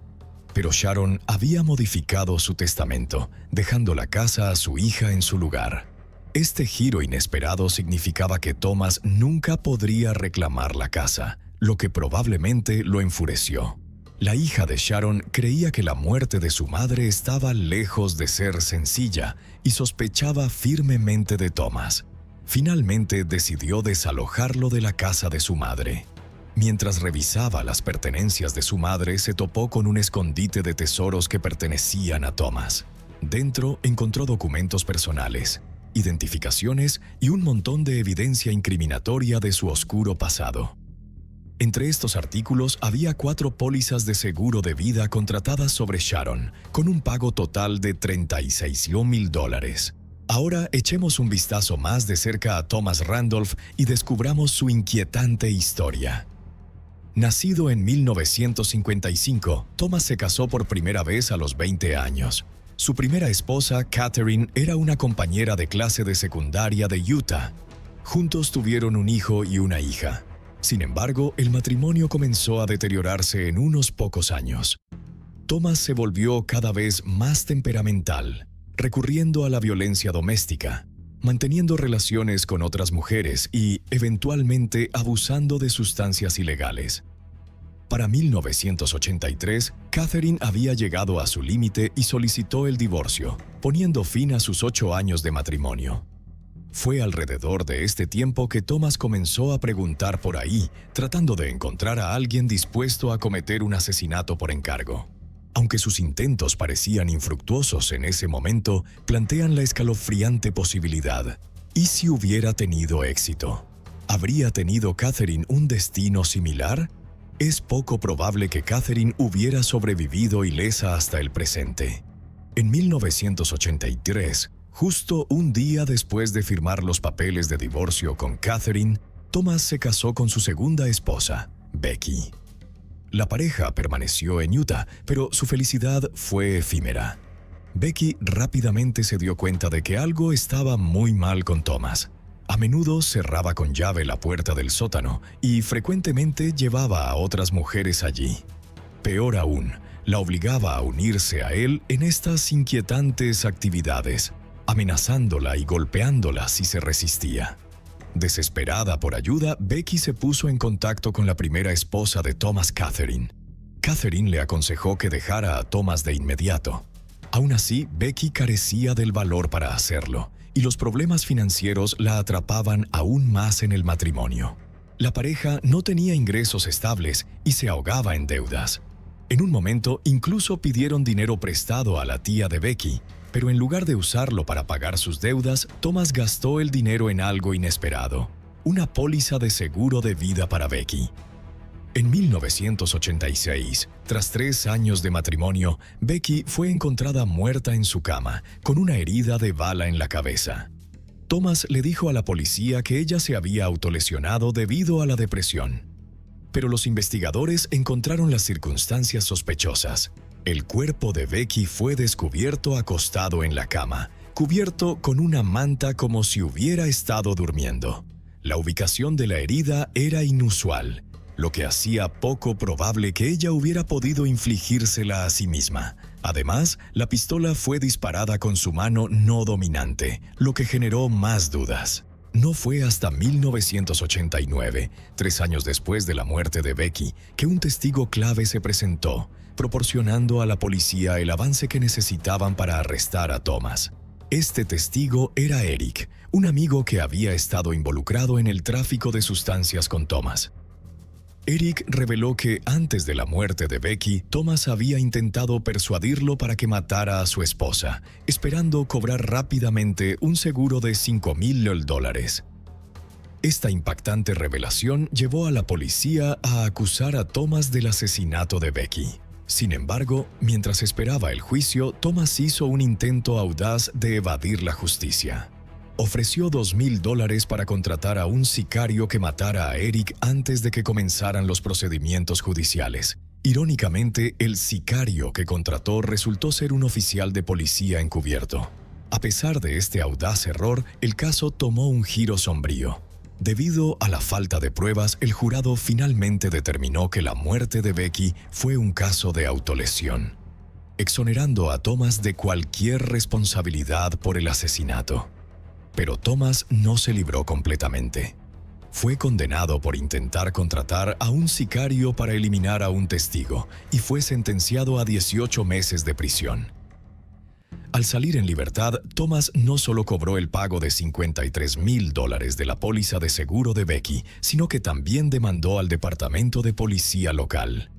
Pero Sharon había modificado su testamento, dejando la casa a su hija en su lugar. Este giro inesperado significaba que Thomas nunca podría reclamar la casa, lo que probablemente lo enfureció. La hija de Sharon creía que la muerte de su madre estaba lejos de ser sencilla y sospechaba firmemente de Thomas. Finalmente decidió desalojarlo de la casa de su madre. Mientras revisaba las pertenencias de su madre, se topó con un escondite de tesoros que pertenecían a Thomas. Dentro encontró documentos personales, identificaciones y un montón de evidencia incriminatoria de su oscuro pasado. Entre estos artículos había 4 pólizas de seguro de vida contratadas sobre Sharon, con un pago total de $36,000. Ahora echemos un vistazo más de cerca a Thomas Randolph y descubramos su inquietante historia. Nacido en 1955, Thomas se casó por primera vez a los 20 años. Su primera esposa, Catherine, era una compañera de clase de secundaria de Utah. Juntos tuvieron un hijo y una hija. Sin embargo, el matrimonio comenzó a deteriorarse en unos pocos años. Thomas se volvió cada vez más temperamental, recurriendo a la violencia doméstica, manteniendo relaciones con otras mujeres y, eventualmente, abusando de sustancias ilegales. Para 1983, Catherine había llegado a su límite y solicitó el divorcio, poniendo fin a sus 8 años de matrimonio. Fue alrededor de este tiempo que Thomas comenzó a preguntar por ahí, tratando de encontrar a alguien dispuesto a cometer un asesinato por encargo. Aunque sus intentos parecían infructuosos en ese momento, plantean la escalofriante posibilidad. ¿Y si hubiera tenido éxito? ¿Habría tenido Catherine un destino similar? Es poco probable que Catherine hubiera sobrevivido ilesa hasta el presente. En 1983, justo un día después de firmar los papeles de divorcio con Catherine, Thomas se casó con su segunda esposa, Becky. La pareja permaneció en Utah, pero su felicidad fue efímera. Becky rápidamente se dio cuenta de que algo estaba muy mal con Thomas. A menudo cerraba con llave la puerta del sótano y frecuentemente llevaba a otras mujeres allí. Peor aún, la obligaba a unirse a él en estas inquietantes actividades, amenazándola y golpeándola si se resistía. Desesperada por ayuda, Becky se puso en contacto con la primera esposa de Thomas, Catherine. Catherine le aconsejó que dejara a Thomas de inmediato. Aún así, Becky carecía del valor para hacerlo, y los problemas financieros la atrapaban aún más en el matrimonio. La pareja no tenía ingresos estables y se ahogaba en deudas. En un momento, incluso pidieron dinero prestado a la tía de Becky, pero en lugar de usarlo para pagar sus deudas, Thomas gastó el dinero en algo inesperado: una póliza de seguro de vida para Becky. En 1986, tras 3 años de matrimonio, Becky fue encontrada muerta en su cama, con una herida de bala en la cabeza. Thomas le dijo a la policía que ella se había autolesionado debido a la depresión. Pero los investigadores encontraron las circunstancias sospechosas. El cuerpo de Becky fue descubierto acostado en la cama, cubierto con una manta como si hubiera estado durmiendo. La ubicación de la herida era inusual, lo que hacía poco probable que ella hubiera podido infligírsela a sí misma. Además, la pistola fue disparada con su mano no dominante, lo que generó más dudas. No fue hasta 1989, 3 años después de la muerte de Becky, que un testigo clave se presentó, proporcionando a la policía el avance que necesitaban para arrestar a Thomas. Este testigo era Eric, un amigo que había estado involucrado en el tráfico de sustancias con Thomas. Eric reveló que antes de la muerte de Becky, Thomas había intentado persuadirlo para que matara a su esposa, esperando cobrar rápidamente un seguro de $5,000. Esta impactante revelación llevó a la policía a acusar a Thomas del asesinato de Becky. Sin embargo, mientras esperaba el juicio, Thomas hizo un intento audaz de evadir la justicia. Ofreció $2,000 para contratar a un sicario que matara a Eric antes de que comenzaran los procedimientos judiciales. Irónicamente, el sicario que contrató resultó ser un oficial de policía encubierto. A pesar de este audaz error, el caso tomó un giro sombrío. Debido a la falta de pruebas, el jurado finalmente determinó que la muerte de Becky fue un caso de autolesión, exonerando a Thomas de cualquier responsabilidad por el asesinato. Pero Thomas no se libró completamente. Fue condenado por intentar contratar a un sicario para eliminar a un testigo y fue sentenciado a 18 meses de prisión. Al salir en libertad, Thomas no solo cobró el pago de $53,000 de la póliza de seguro de Becky, sino que también demandó al departamento de policía local.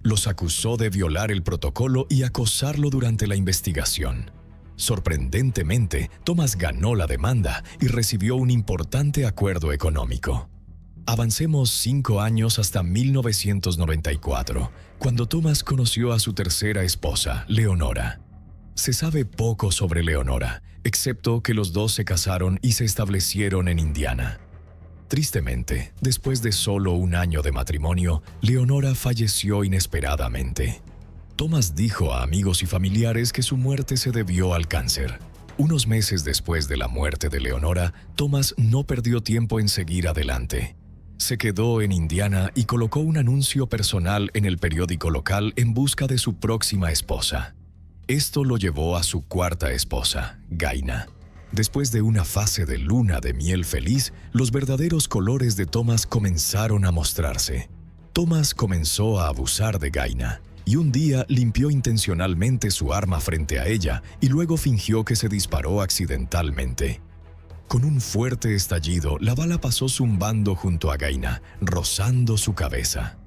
Los acusó de violar el protocolo y acosarlo durante la investigación. Sorprendentemente, Thomas ganó la demanda y recibió un importante acuerdo económico. Avancemos 5 años hasta 1994, cuando Thomas conoció a su tercera esposa, Leonora. Se sabe poco sobre Leonora, excepto que los dos se casaron y se establecieron en Indiana. Tristemente, después de solo un año de matrimonio, Leonora falleció inesperadamente. Thomas dijo a amigos y familiares que su muerte se debió al cáncer. Unos meses después de la muerte de Leonora, Thomas no perdió tiempo en seguir adelante. Se quedó en Indiana y colocó un anuncio personal en el periódico local en busca de su próxima esposa. Esto lo llevó a su cuarta esposa, Gaina. Después de una fase de luna de miel feliz, los verdaderos colores de Thomas comenzaron a mostrarse. Thomas comenzó a abusar de Gaina, y un día limpió intencionalmente su arma frente a ella y luego fingió que se disparó accidentalmente. Con un fuerte estallido, la bala pasó zumbando junto a Gaina, rozando su cabeza.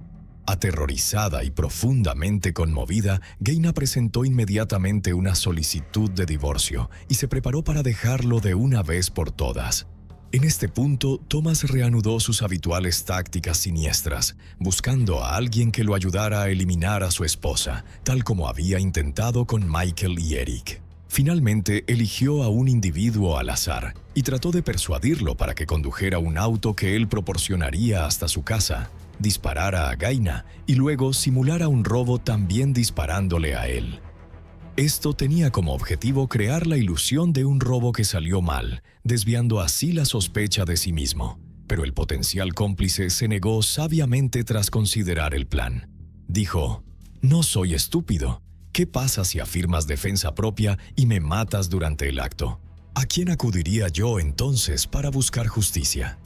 Aterrorizada y profundamente conmovida, Gaina presentó inmediatamente una solicitud de divorcio y se preparó para dejarlo de una vez por todas. En este punto, Thomas reanudó sus habituales tácticas siniestras, buscando a alguien que lo ayudara a eliminar a su esposa, tal como había intentado con Michael y Eric. Finalmente, eligió a un individuo al azar y trató de persuadirlo para que condujera un auto que él proporcionaría hasta su casa, disparara a Gaina y luego simulara un robo también disparándole a él. Esto tenía como objetivo crear la ilusión de un robo que salió mal, desviando así la sospecha de sí mismo. Pero el potencial cómplice se negó sabiamente tras considerar el plan. Dijo: «No soy estúpido. ¿Qué pasa si afirmas defensa propia y me matas durante el acto? ¿A quién acudiría yo entonces para buscar justicia?».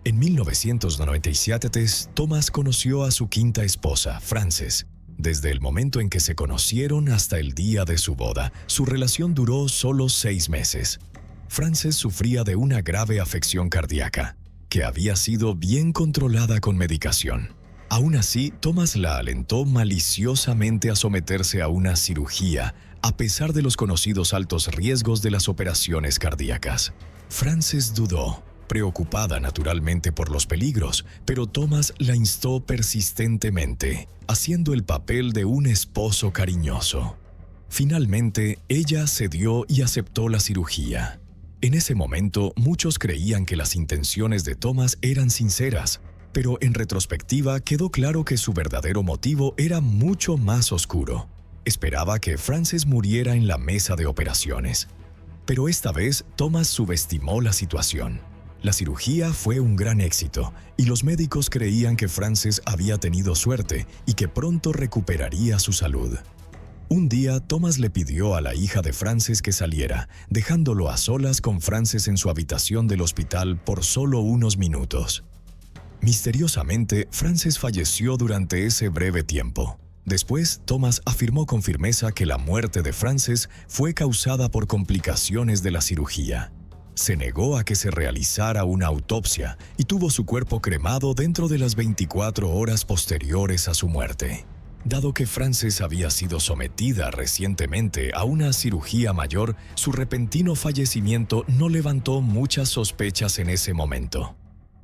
En 1997, Thomas conoció a su quinta esposa, Frances. Desde el momento en que se conocieron hasta el día de su boda, su relación duró solo 6 meses. Frances sufría de una grave afección cardíaca, que había sido bien controlada con medicación. Aún así, Thomas la alentó maliciosamente a someterse a una cirugía, a pesar de los conocidos altos riesgos de las operaciones cardíacas. Frances dudó, preocupada naturalmente por los peligros, pero Thomas la instó persistentemente, haciendo el papel de un esposo cariñoso. Finalmente, ella cedió y aceptó la cirugía. En ese momento, muchos creían que las intenciones de Thomas eran sinceras, pero en retrospectiva quedó claro que su verdadero motivo era mucho más oscuro. Esperaba que Frances muriera en la mesa de operaciones. Pero esta vez, Thomas subestimó la situación. La cirugía fue un gran éxito y los médicos creían que Frances había tenido suerte y que pronto recuperaría su salud. Un día, Thomas le pidió a la hija de Frances que saliera, dejándolo a solas con Frances en su habitación del hospital por solo unos minutos. Misteriosamente, Frances falleció durante ese breve tiempo. Después, Thomas afirmó con firmeza que la muerte de Frances fue causada por complicaciones de la cirugía. Se negó a que se realizara una autopsia y tuvo su cuerpo cremado dentro de las 24 horas posteriores a su muerte. Dado que Frances había sido sometida recientemente a una cirugía mayor, su repentino fallecimiento no levantó muchas sospechas en ese momento.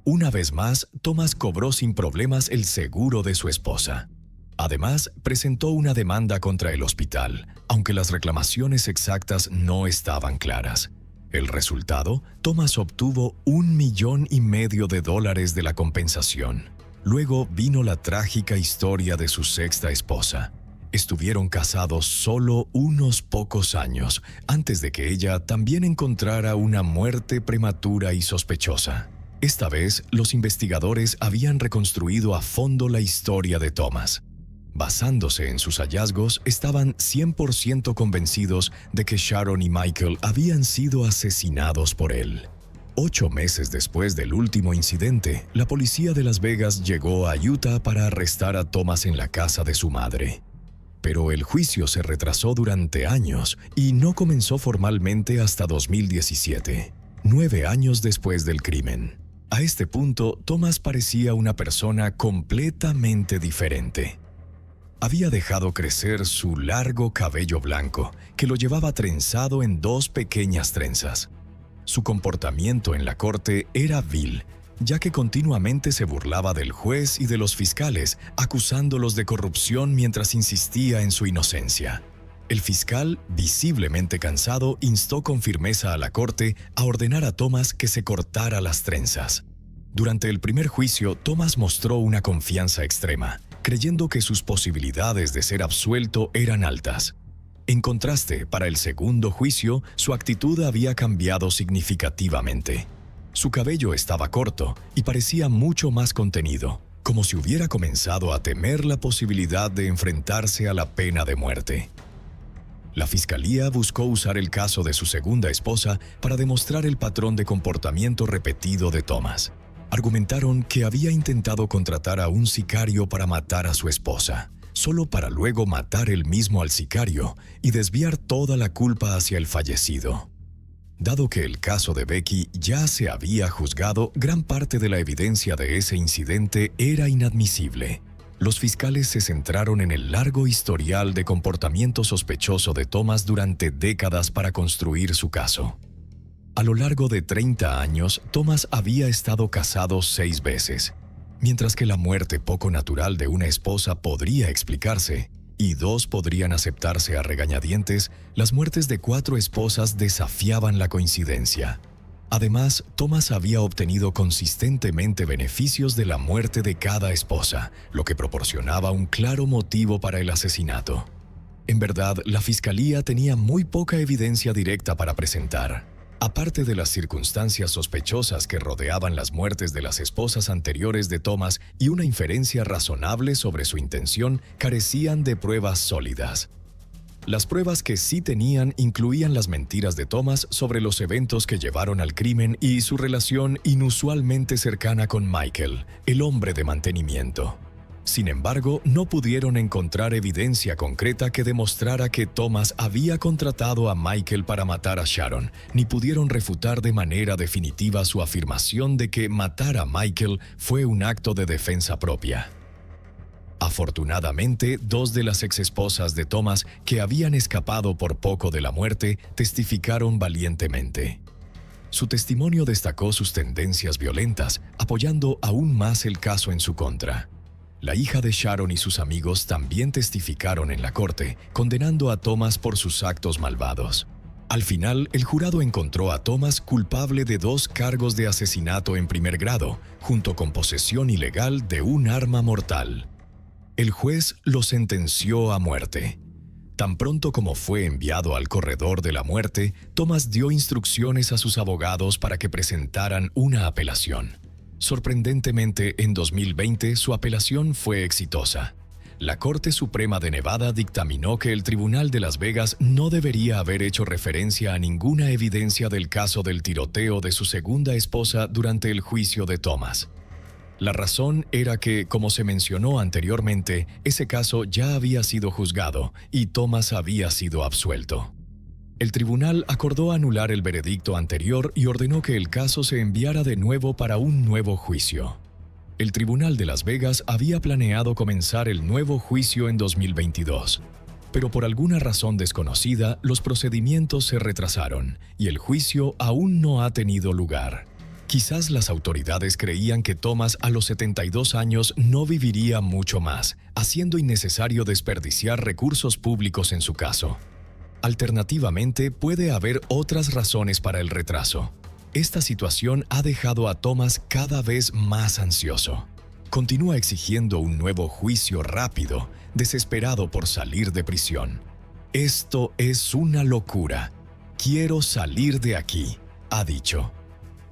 Una vez más, Thomas cobró sin problemas el seguro de su esposa. Además, presentó una demanda contra el hospital, aunque las reclamaciones exactas no estaban claras. El resultado, Thomas obtuvo $1,5 millones de la compensación. Luego vino la trágica historia de su sexta esposa. Estuvieron casados solo unos pocos años antes de que ella también encontrara una muerte prematura y sospechosa. Esta vez, los investigadores habían reconstruido a fondo la historia de Thomas. Basándose en sus hallazgos, estaban 100% convencidos de que Sharon y Michael habían sido asesinados por él. 8 meses después del último incidente, la policía de Las Vegas llegó a Utah para arrestar a Thomas en la casa de su madre. Pero el juicio se retrasó durante años y no comenzó formalmente hasta 2017, 9 años después del crimen. A este punto, Thomas parecía una persona completamente diferente. Había dejado crecer su largo cabello blanco, que lo llevaba trenzado en 2 pequeñas trenzas. Su comportamiento en la corte era vil, ya que continuamente se burlaba del juez y de los fiscales, acusándolos de corrupción mientras insistía en su inocencia. El fiscal, visiblemente cansado, instó con firmeza a la corte a ordenar a Thomas que se cortara las trenzas. Durante el primer juicio, Thomas mostró una confianza extrema, creyendo que sus posibilidades de ser absuelto eran altas. En contraste, para el segundo juicio, su actitud había cambiado significativamente. Su cabello estaba corto y parecía mucho más contenido, como si hubiera comenzado a temer la posibilidad de enfrentarse a la pena de muerte. La fiscalía buscó usar el caso de su segunda esposa para demostrar el patrón de comportamiento repetido de Thomas. Argumentaron que había intentado contratar a un sicario para matar a su esposa, solo para luego matar él mismo al sicario y desviar toda la culpa hacia el fallecido. Dado que el caso de Becky ya se había juzgado, gran parte de la evidencia de ese incidente era inadmisible. Los fiscales se centraron en el largo historial de comportamiento sospechoso de Thomas durante décadas para construir su caso. A lo largo de 30 años, Thomas había estado casado 6 veces. Mientras que la muerte poco natural de una esposa podría explicarse, y 2 podrían aceptarse a regañadientes, las muertes de 4 esposas desafiaban la coincidencia. Además, Thomas había obtenido consistentemente beneficios de la muerte de cada esposa, lo que proporcionaba un claro motivo para el asesinato. En verdad, la fiscalía tenía muy poca evidencia directa para presentar. Aparte de las circunstancias sospechosas que rodeaban las muertes de las esposas anteriores de Thomas y una inferencia razonable sobre su intención, carecían de pruebas sólidas. Las pruebas que sí tenían incluían las mentiras de Thomas sobre los eventos que llevaron al crimen y su relación inusualmente cercana con Michael, el hombre de mantenimiento. Sin embargo, no pudieron encontrar evidencia concreta que demostrara que Thomas había contratado a Michael para matar a Sharon, ni pudieron refutar de manera definitiva su afirmación de que matar a Michael fue un acto de defensa propia. Afortunadamente, 2 de las exesposas de Thomas, que habían escapado por poco de la muerte, testificaron valientemente. Su testimonio destacó sus tendencias violentas, apoyando aún más el caso en su contra. La hija de Sharon y sus amigos también testificaron en la corte, condenando a Thomas por sus actos malvados. Al final, el jurado encontró a Thomas culpable de 2 cargos de asesinato en primer grado, junto con posesión ilegal de un arma mortal. El juez lo sentenció a muerte. Tan pronto como fue enviado al corredor de la muerte, Thomas dio instrucciones a sus abogados para que presentaran una apelación. Sorprendentemente, en 2020 su apelación fue exitosa. La Corte Suprema de Nevada dictaminó que el Tribunal de Las Vegas no debería haber hecho referencia a ninguna evidencia del caso del tiroteo de su segunda esposa durante el juicio de Thomas. La razón era que, como se mencionó anteriormente, ese caso ya había sido juzgado y Thomas había sido absuelto. El tribunal acordó anular el veredicto anterior y ordenó que el caso se enviara de nuevo para un nuevo juicio. El Tribunal de Las Vegas había planeado comenzar el nuevo juicio en 2022, pero por alguna razón desconocida, los procedimientos se retrasaron y el juicio aún no ha tenido lugar. Quizás las autoridades creían que Thomas a los 72 años no viviría mucho más, haciendo innecesario desperdiciar recursos públicos en su caso. Alternativamente, puede haber otras razones para el retraso. Esta situación ha dejado a Thomas cada vez más ansioso. Continúa exigiendo un nuevo juicio rápido, desesperado por salir de prisión. «Esto es una locura. Quiero salir de aquí», ha dicho.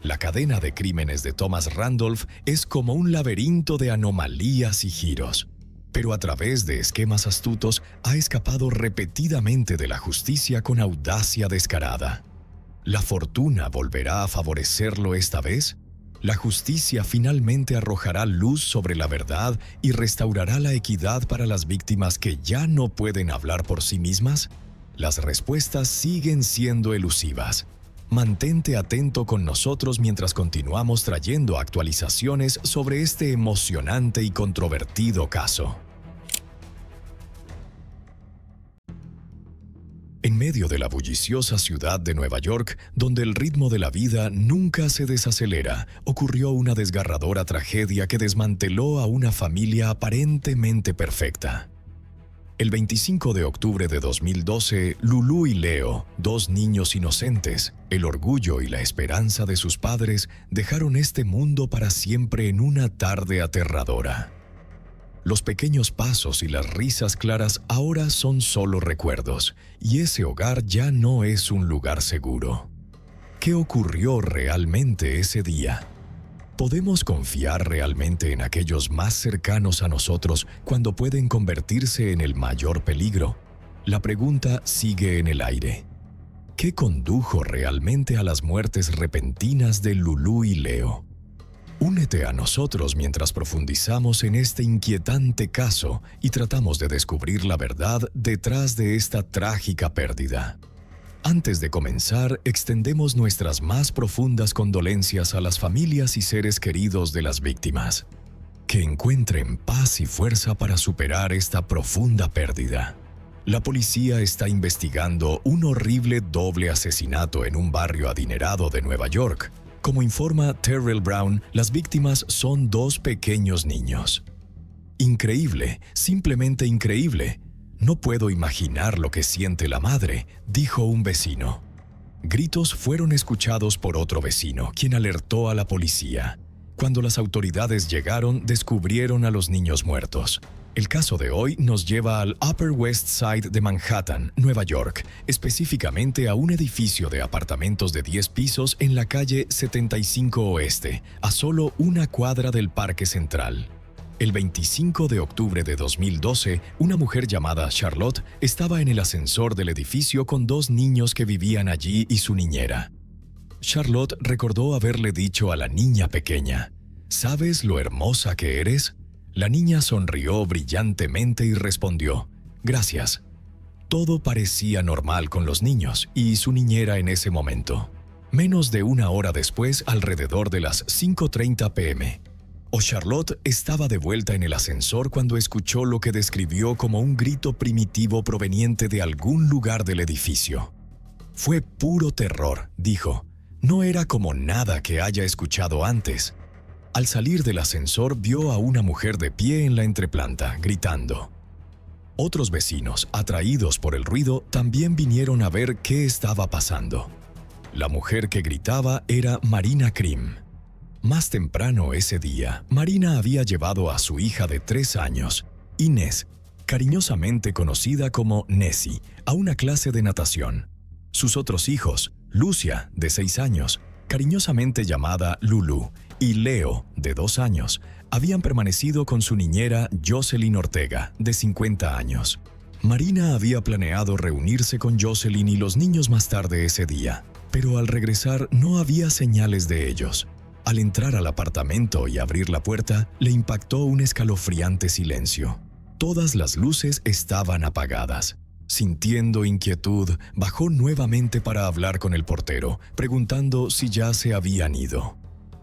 La cadena de crímenes de Thomas Randolph es como un laberinto de anomalías y giros. Pero a través de esquemas astutos ha escapado repetidamente de la justicia con audacia descarada. ¿La fortuna volverá a favorecerlo esta vez? ¿La justicia finalmente arrojará luz sobre la verdad y restaurará la equidad para las víctimas que ya no pueden hablar por sí mismas? Las respuestas siguen siendo elusivas. Mantente atento con nosotros mientras continuamos trayendo actualizaciones sobre este emocionante y controvertido caso. En medio de la bulliciosa ciudad de Nueva York, donde el ritmo de la vida nunca se desacelera, ocurrió una desgarradora tragedia que desmanteló a una familia aparentemente perfecta. El 25 de octubre de 2012, Lulu y Leo, dos niños inocentes, el orgullo y la esperanza de sus padres, dejaron este mundo para siempre en una tarde aterradora. Los pequeños pasos y las risas claras ahora son solo recuerdos, y ese hogar ya no es un lugar seguro. ¿Qué ocurrió realmente ese día? ¿Podemos confiar realmente en aquellos más cercanos a nosotros cuando pueden convertirse en el mayor peligro? La pregunta sigue en el aire. ¿Qué condujo realmente a las muertes repentinas de Lulu y Leo? Únete a nosotros mientras profundizamos en este inquietante caso y tratamos de descubrir la verdad detrás de esta trágica pérdida. Antes de comenzar, extendemos nuestras más profundas condolencias a las familias y seres queridos de las víctimas. Que encuentren paz y fuerza para superar esta profunda pérdida. La policía está investigando un horrible doble asesinato en un barrio adinerado de Nueva York. Como informa Terrell Brown, las víctimas son dos pequeños niños. Increíble, simplemente increíble. No puedo imaginar lo que siente la madre, dijo un vecino. Gritos fueron escuchados por otro vecino, quien alertó a la policía. Cuando las autoridades llegaron, descubrieron a los niños muertos. El caso de hoy nos lleva al Upper West Side de Manhattan, Nueva York, específicamente a un edificio de apartamentos de 10 pisos en la calle 75 Oeste, a solo una cuadra del Parque Central. El 25 de octubre de 2012, una mujer llamada Charlotte estaba en el ascensor del edificio con dos niños que vivían allí y su niñera. Charlotte recordó haberle dicho a la niña pequeña, ¿sabes lo hermosa que eres? La niña sonrió brillantemente y respondió, gracias. Todo parecía normal con los niños y su niñera en ese momento. Menos de una hora después, alrededor de las 5:30 p.m., Charlotte estaba de vuelta en el ascensor cuando escuchó lo que describió como un grito primitivo proveniente de algún lugar del edificio. Fue puro terror, dijo. No era como nada que haya escuchado antes. Al salir del ascensor vio a una mujer de pie en la entreplanta, gritando. Otros vecinos, atraídos por el ruido, también vinieron a ver qué estaba pasando. La mujer que gritaba era Marina Krim. Más temprano ese día, Marina había llevado a su hija de 3 años, Inés, cariñosamente conocida como Nessie, a una clase de natación. Sus otros hijos, Lucia, de 6 años, cariñosamente llamada Lulu, y Leo, de 2 años, habían permanecido con su niñera Jocelyn Ortega, de 50 años. Marina había planeado reunirse con Jocelyn y los niños más tarde ese día, pero al regresar no había señales de ellos. Al entrar al apartamento y abrir la puerta, le impactó un escalofriante silencio. Todas las luces estaban apagadas. Sintiendo inquietud, bajó nuevamente para hablar con el portero, preguntando si ya se habían ido.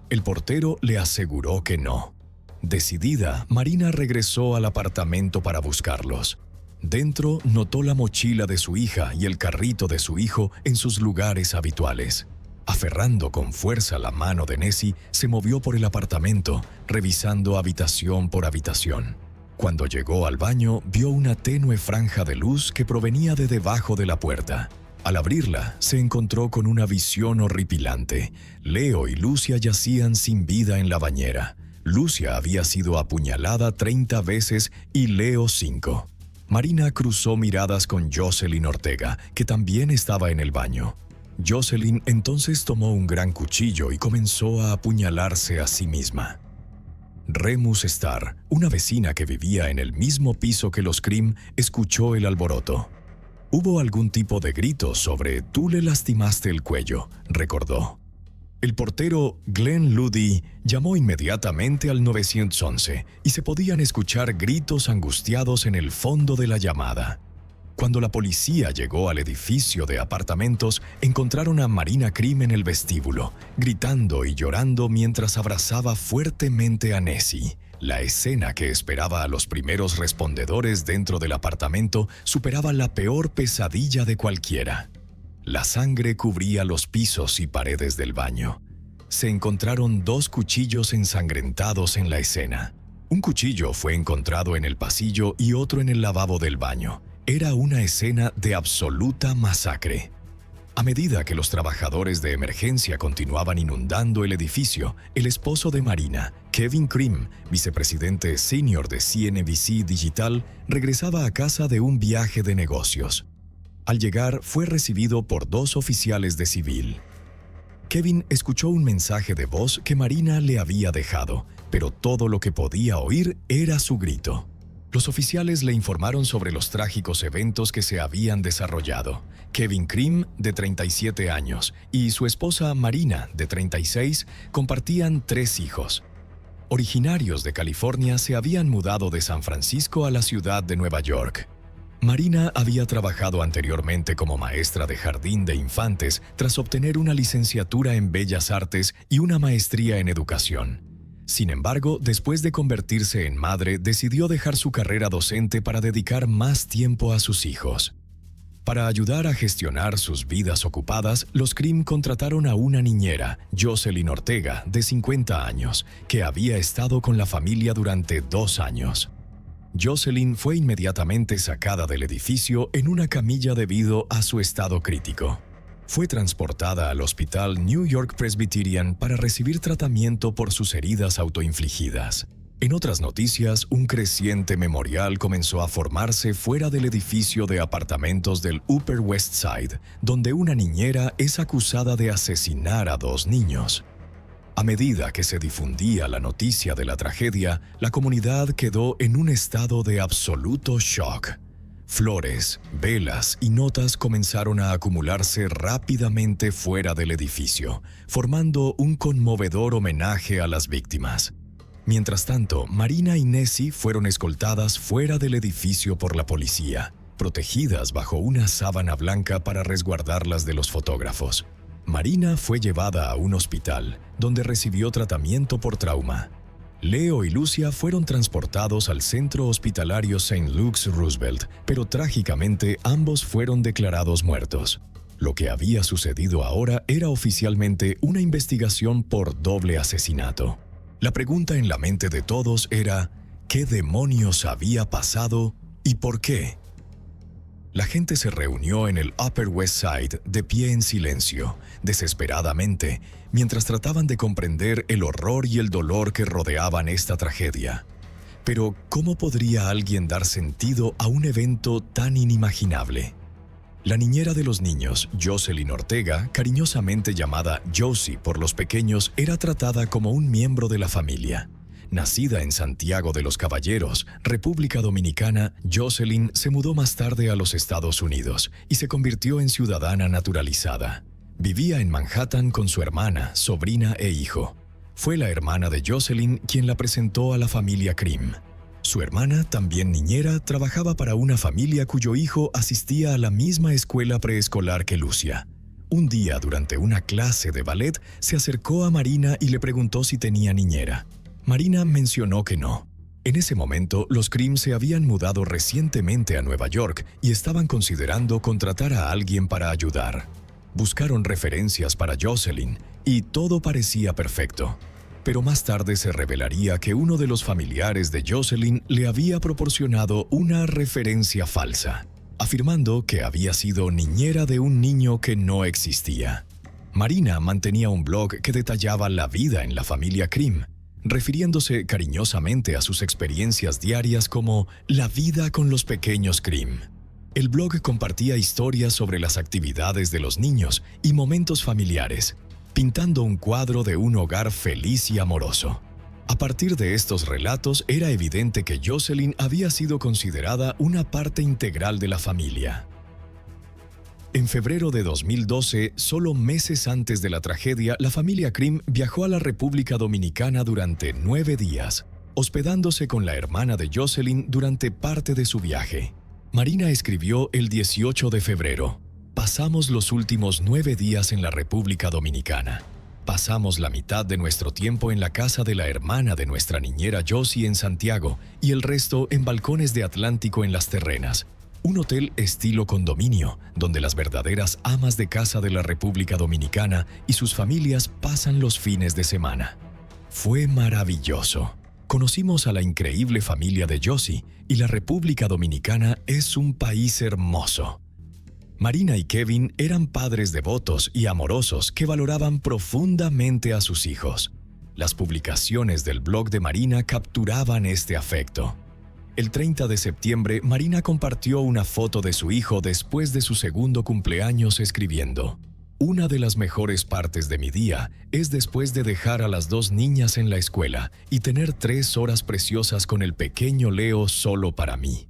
El portero le aseguró que no. Decidida, Marina regresó al apartamento para buscarlos. Dentro notó la mochila de su hija y el carrito de su hijo en sus lugares habituales. Aferrando con fuerza la mano de Nessie, se movió por el apartamento, revisando habitación por habitación. Cuando llegó al baño, vio una tenue franja de luz que provenía de debajo de la puerta. Al abrirla, se encontró con una visión horripilante. Leo y Lucia yacían sin vida en la bañera. Lucia había sido apuñalada 30 veces y Leo 5. Marina cruzó miradas con Jocelyn Ortega, que también estaba en el baño. Jocelyn entonces tomó un gran cuchillo y comenzó a apuñalarse a sí misma. Remus Starr, una vecina que vivía en el mismo piso que los Krim, escuchó el alboroto. Hubo algún tipo de grito sobre «tú le lastimaste el cuello», recordó. El portero Glenn Luddy llamó inmediatamente al 911 y se podían escuchar gritos angustiados en el fondo de la llamada. Cuando la policía llegó al edificio de apartamentos, encontraron a Marina Krim en el vestíbulo, gritando y llorando mientras abrazaba fuertemente a Nessie. La escena que esperaba a los primeros respondedores dentro del apartamento superaba la peor pesadilla de cualquiera. La sangre cubría los pisos y paredes del baño. Se encontraron 2 cuchillos ensangrentados en la escena. Un cuchillo fue encontrado en el pasillo y otro en el lavabo del baño. Era una escena de absoluta masacre. A medida que los trabajadores de emergencia continuaban inundando el edificio, el esposo de Marina, Kevin Cream, vicepresidente senior de CNBC Digital, regresaba a casa de un viaje de negocios. Al llegar, fue recibido por 2 oficiales de civil. Kevin escuchó un mensaje de voz que Marina le había dejado, pero todo lo que podía oír era su grito. Los oficiales le informaron sobre los trágicos eventos que se habían desarrollado. Kevin Cream, de 37 años, y su esposa Marina, de 36, compartían 3 hijos. Originarios de California, se habían mudado de San Francisco a la ciudad de Nueva York. Marina había trabajado anteriormente como maestra de jardín de infantes tras obtener una licenciatura en Bellas Artes y una maestría en educación. Sin embargo, después de convertirse en madre, decidió dejar su carrera docente para dedicar más tiempo a sus hijos. Para ayudar a gestionar sus vidas ocupadas, los Cream contrataron a una niñera, Jocelyn Ortega, de 50 años, que había estado con la familia durante 2 años. Jocelyn fue inmediatamente sacada del edificio en una camilla debido a su estado crítico. Fue transportada al hospital New York Presbyterian para recibir tratamiento por sus heridas autoinfligidas. En otras noticias, un creciente memorial comenzó a formarse fuera del edificio de apartamentos del Upper West Side, donde una niñera es acusada de asesinar a 2 niños. A medida que se difundía la noticia de la tragedia, la comunidad quedó en un estado de absoluto shock. Flores, velas y notas comenzaron a acumularse rápidamente fuera del edificio, formando un conmovedor homenaje a las víctimas. Mientras tanto, Marina y Nessie fueron escoltadas fuera del edificio por la policía, protegidas bajo una sábana blanca para resguardarlas de los fotógrafos. Marina fue llevada a un hospital, donde recibió tratamiento por trauma. Leo y Lucia fueron transportados al centro hospitalario St. Luke's Roosevelt, pero trágicamente ambos fueron declarados muertos. Lo que había sucedido ahora era oficialmente una investigación por doble asesinato. La pregunta en la mente de todos era, ¿qué demonios había pasado y por qué? La gente se reunió en el Upper West Side de pie en silencio, desesperadamente, mientras trataban de comprender el horror y el dolor que rodeaban esta tragedia. Pero, ¿cómo podría alguien dar sentido a un evento tan inimaginable? La niñera de los niños, Jocelyn Ortega, cariñosamente llamada Josie por los pequeños, era tratada como un miembro de la familia. Nacida en Santiago de los Caballeros, República Dominicana, Jocelyn se mudó más tarde a los Estados Unidos y se convirtió en ciudadana naturalizada. Vivía en Manhattan con su hermana, sobrina e hijo. Fue la hermana de Jocelyn quien la presentó a la familia Cream. Su hermana, también niñera, trabajaba para una familia cuyo hijo asistía a la misma escuela preescolar que Lucia. Un día, durante una clase de ballet, se acercó a Marina y le preguntó si tenía niñera. Marina mencionó que no. En ese momento, los Cream se habían mudado recientemente a Nueva York y estaban considerando contratar a alguien para ayudar. Buscaron referencias para Jocelyn y todo parecía perfecto. Pero más tarde se revelaría que uno de los familiares de Jocelyn le había proporcionado una referencia falsa, afirmando que había sido niñera de un niño que no existía. Marina mantenía un blog que detallaba la vida en la familia Cream, refiriéndose cariñosamente a sus experiencias diarias como la vida con los pequeños Cream. El blog compartía historias sobre las actividades de los niños y momentos familiares, pintando un cuadro de un hogar feliz y amoroso. A partir de estos relatos, era evidente que Jocelyn había sido considerada una parte integral de la familia. En febrero de 2012, solo meses antes de la tragedia, la familia Cream viajó a la República Dominicana durante 9 días, hospedándose con la hermana de Jocelyn durante parte de su viaje. Marina escribió el 18 de febrero, «Pasamos los últimos 9 días en la República Dominicana. Pasamos la mitad de nuestro tiempo en la casa de la hermana de nuestra niñera Josie en Santiago y el resto en balcones de Atlántico en Las Terrenas, un hotel estilo condominio, donde las verdaderas amas de casa de la República Dominicana y sus familias pasan los fines de semana. Fue maravilloso. conocimos a la increíble familia de Josie y la República Dominicana es un país hermoso. Marina y Kevin eran padres devotos y amorosos que valoraban profundamente a sus hijos. Las publicaciones del blog de Marina capturaban este afecto. El 30 de septiembre, Marina compartió una foto de su hijo después de su segundo cumpleaños escribiendo: "Una de las mejores partes de mi día es después de dejar a las 2 niñas en la escuela y tener 3 horas preciosas con el pequeño Leo solo para mí.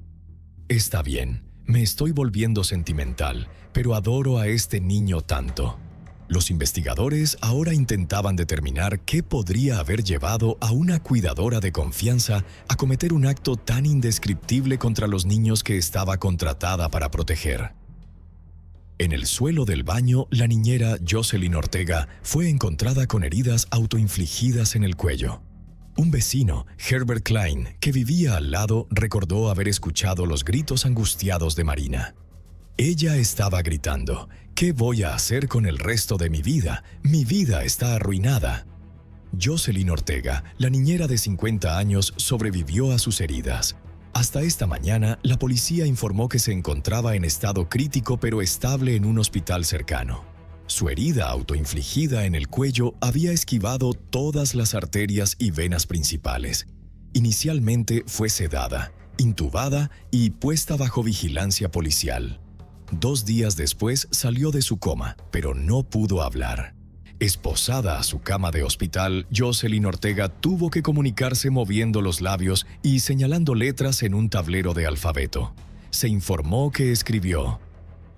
Está bien, me estoy volviendo sentimental, pero adoro a este niño tanto". Los investigadores ahora intentaban determinar qué podría haber llevado a una cuidadora de confianza a cometer un acto tan indescriptible contra los niños que estaba contratada para proteger. En el suelo del baño, la niñera Jocelyn Ortega fue encontrada con heridas autoinfligidas en el cuello. Un vecino, Herbert Klein, que vivía al lado, recordó haber escuchado los gritos angustiados de Marina. Ella estaba gritando: "¿Qué voy a hacer con el resto de mi vida? Mi vida está arruinada". Jocelyn Ortega, la niñera de 50 años, sobrevivió a sus heridas. Hasta esta mañana, la policía informó que se encontraba en estado crítico pero estable en un hospital cercano. Su herida autoinfligida en el cuello había esquivado todas las arterias y venas principales. Inicialmente fue sedada, intubada y puesta bajo vigilancia policial. 2 días después salió de su coma, pero no pudo hablar. Esposada a su cama de hospital, Jocelyn Ortega tuvo que comunicarse moviendo los labios y señalando letras en un tablero de alfabeto. Se informó que escribió: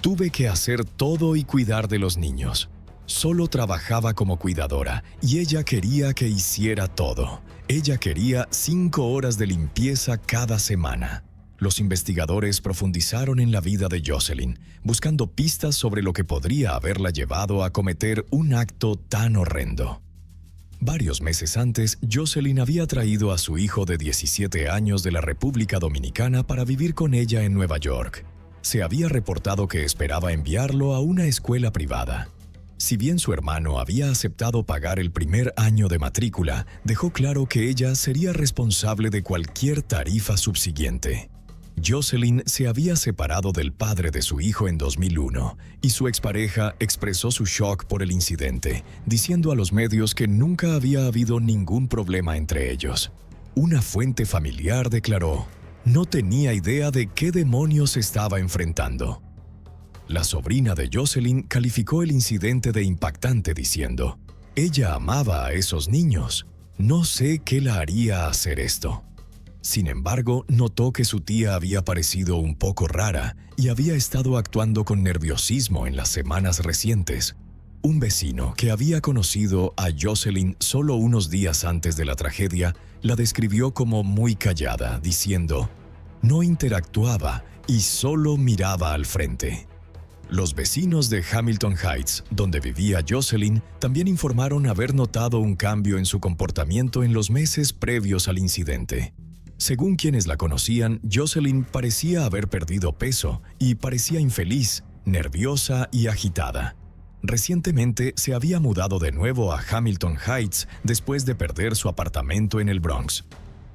"Tuve que hacer todo y cuidar de los niños. Solo trabajaba como cuidadora y ella quería que hiciera todo. Ella quería 5 horas de limpieza cada semana". Los investigadores profundizaron en la vida de Jocelyn, buscando pistas sobre lo que podría haberla llevado a cometer un acto tan horrendo. Varios meses antes, Jocelyn había traído a su hijo de 17 años de la República Dominicana para vivir con ella en Nueva York. Se había reportado que esperaba enviarlo a una escuela privada. Si bien su hermano había aceptado pagar el primer año de matrícula, dejó claro que ella sería responsable de cualquier tarifa subsiguiente. Jocelyn se había separado del padre de su hijo en 2001 y su expareja expresó su shock por el incidente, diciendo a los medios que nunca había habido ningún problema entre ellos. Una fuente familiar declaró: "No tenía idea de qué demonios estaba enfrentando". La sobrina de Jocelyn calificó el incidente de impactante diciendo: "Ella amaba a esos niños. No sé qué la haría hacer esto". Sin embargo, notó que su tía había parecido un poco rara y había estado actuando con nerviosismo en las semanas recientes. Un vecino que había conocido a Jocelyn solo unos días antes de la tragedia la describió como muy callada, diciendo: "No interactuaba y solo miraba al frente". Los vecinos de Hamilton Heights, donde vivía Jocelyn, también informaron haber notado un cambio en su comportamiento en los meses previos al incidente. Según quienes la conocían, Jocelyn parecía haber perdido peso y parecía infeliz, nerviosa y agitada. Recientemente se había mudado de nuevo a Hamilton Heights después de perder su apartamento en el Bronx.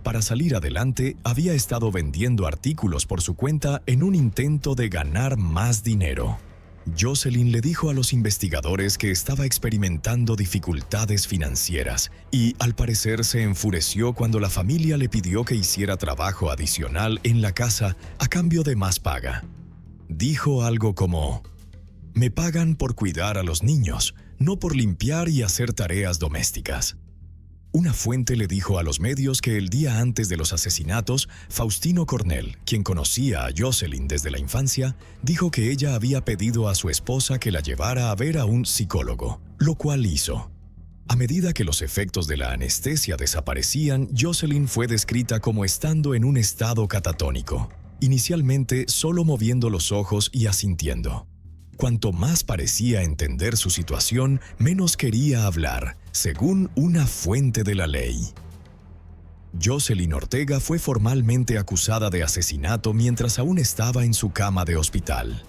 Para salir adelante, había estado vendiendo artículos por su cuenta en un intento de ganar más dinero. Jocelyn le dijo a los investigadores que estaba experimentando dificultades financieras y, al parecer, se enfureció cuando la familia le pidió que hiciera trabajo adicional en la casa a cambio de más paga. Dijo algo como: "Me pagan por cuidar a los niños, no por limpiar y hacer tareas domésticas". Una fuente le dijo a los medios que el día antes de los asesinatos, Faustino Cornell, quien conocía a Jocelyn desde la infancia, dijo que ella había pedido a su esposa que la llevara a ver a un psicólogo, lo cual hizo. A medida que los efectos de la anestesia desaparecían, Jocelyn fue descrita como estando en un estado catatónico, inicialmente solo moviendo los ojos y asintiendo. Cuanto más parecía entender su situación, menos quería hablar, según una fuente de la ley. Jocelyn Ortega fue formalmente acusada de asesinato mientras aún estaba en su cama de hospital.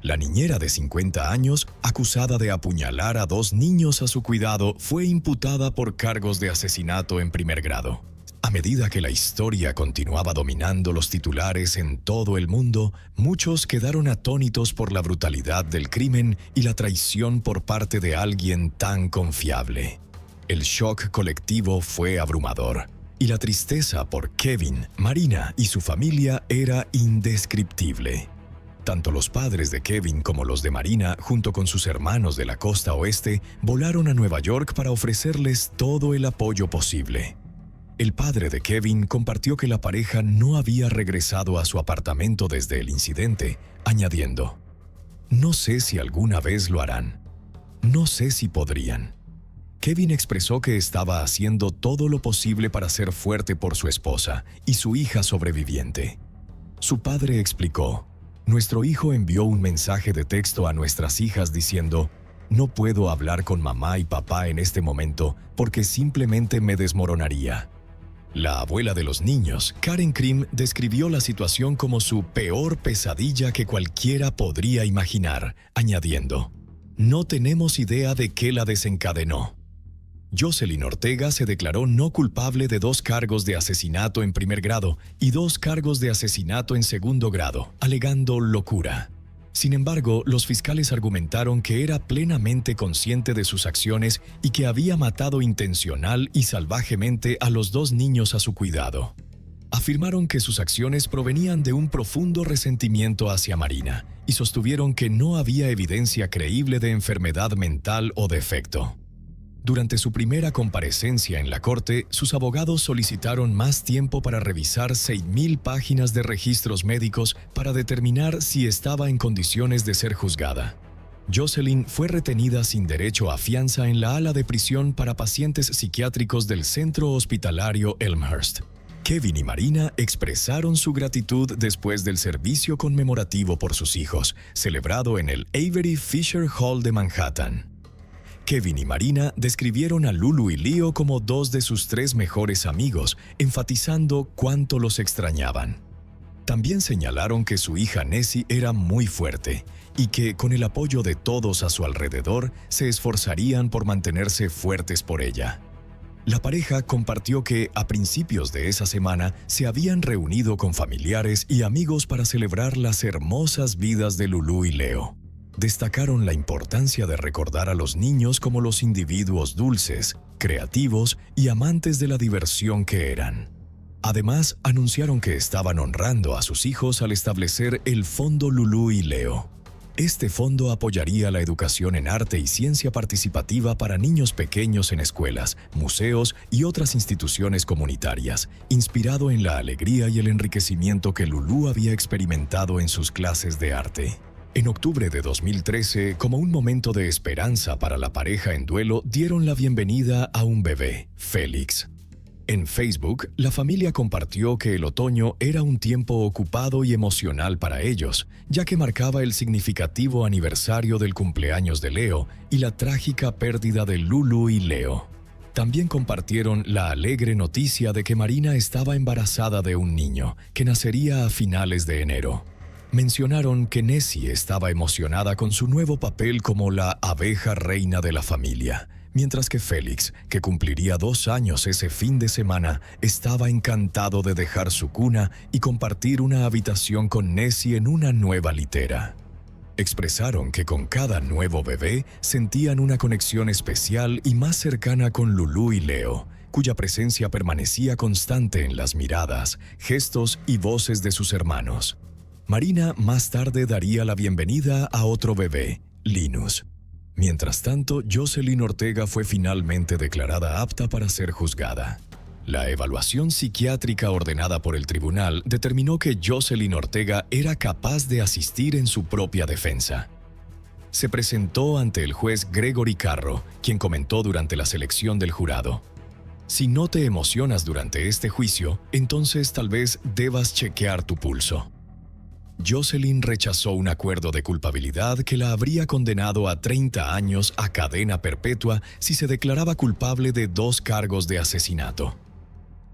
La niñera de 50 años, acusada de apuñalar a 2 niños a su cuidado, fue imputada por cargos de asesinato en primer grado. A medida que la historia continuaba dominando los titulares en todo el mundo, muchos quedaron atónitos por la brutalidad del crimen y la traición por parte de alguien tan confiable. El shock colectivo fue abrumador, y la tristeza por Kevin, Marina y su familia era indescriptible. Tanto los padres de Kevin como los de Marina, junto con sus hermanos de la costa oeste, volaron a Nueva York para ofrecerles todo el apoyo posible. El padre de Kevin compartió que la pareja no había regresado a su apartamento desde el incidente, añadiendo: "No sé si alguna vez lo harán. No sé si podrían". Kevin expresó que estaba haciendo todo lo posible para ser fuerte por su esposa y su hija sobreviviente. Su padre explicó: "Nuestro hijo envió un mensaje de texto a nuestras hijas diciendo: 'No puedo hablar con mamá y papá en este momento porque simplemente me desmoronaría'". La abuela de los niños, Karen Krim, describió la situación como su peor pesadilla que cualquiera podría imaginar, añadiendo: "No tenemos idea de qué la desencadenó". Jocelyn Ortega se declaró no culpable de 2 cargos de asesinato en primer grado y 2 cargos de asesinato en segundo grado, alegando locura. Sin embargo, los fiscales argumentaron que era plenamente consciente de sus acciones y que había matado intencional y salvajemente a los 2 niños a su cuidado. Afirmaron que sus acciones provenían de un profundo resentimiento hacia Marina y sostuvieron que no había evidencia creíble de enfermedad mental o defecto. Durante su primera comparecencia en la corte, sus abogados solicitaron más tiempo para revisar 6,000 páginas de registros médicos para determinar si estaba en condiciones de ser juzgada. Jocelyn fue retenida sin derecho a fianza en la ala de prisión para pacientes psiquiátricos del centro hospitalario Elmhurst. Kevin y Marina expresaron su gratitud después del servicio conmemorativo por sus hijos, celebrado en el Avery Fisher Hall de Manhattan. Kevin y Marina describieron a Lulu y Leo como 2 de sus 3 mejores amigos, enfatizando cuánto los extrañaban. También señalaron que su hija Nessie era muy fuerte y que, con el apoyo de todos a su alrededor, se esforzarían por mantenerse fuertes por ella. La pareja compartió que, a principios de esa semana, se habían reunido con familiares y amigos para celebrar las hermosas vidas de Lulu y Leo. Destacaron la importancia de recordar a los niños como los individuos dulces, creativos y amantes de la diversión que eran. Además, anunciaron que estaban honrando a sus hijos al establecer el Fondo Lulu y Leo. Este fondo apoyaría la educación en arte y ciencia participativa para niños pequeños en escuelas, museos y otras instituciones comunitarias, inspirado en la alegría y el enriquecimiento que Lulu había experimentado en sus clases de arte. En octubre de 2013, como un momento de esperanza para la pareja en duelo, dieron la bienvenida a un bebé, Félix. En Facebook, la familia compartió que el otoño era un tiempo ocupado y emocional para ellos, ya que marcaba el significativo aniversario del cumpleaños de Leo y la trágica pérdida de Lulu y Leo. También compartieron la alegre noticia de que Marina estaba embarazada de un niño, que nacería a finales de enero. Mencionaron que Nessie estaba emocionada con su nuevo papel como la abeja reina de la familia, mientras que Félix, que cumpliría 2 años ese fin de semana, estaba encantado de dejar su cuna y compartir una habitación con Nessie en una nueva litera. Expresaron que con cada nuevo bebé sentían una conexión especial y más cercana con Lulu y Leo, cuya presencia permanecía constante en las miradas, gestos y voces de sus hermanos. Marina más tarde daría la bienvenida a otro bebé, Linus. Mientras tanto, Jocelyn Ortega fue finalmente declarada apta para ser juzgada. La evaluación psiquiátrica ordenada por el tribunal determinó que Jocelyn Ortega era capaz de asistir en su propia defensa. Se presentó ante el juez Gregory Carro, quien comentó durante la selección del jurado: "Si no te emocionas durante este juicio, entonces tal vez debas chequear tu pulso". Jocelyn rechazó un acuerdo de culpabilidad que la habría condenado a 30 años a cadena perpetua si se declaraba culpable de 2 cargos de asesinato.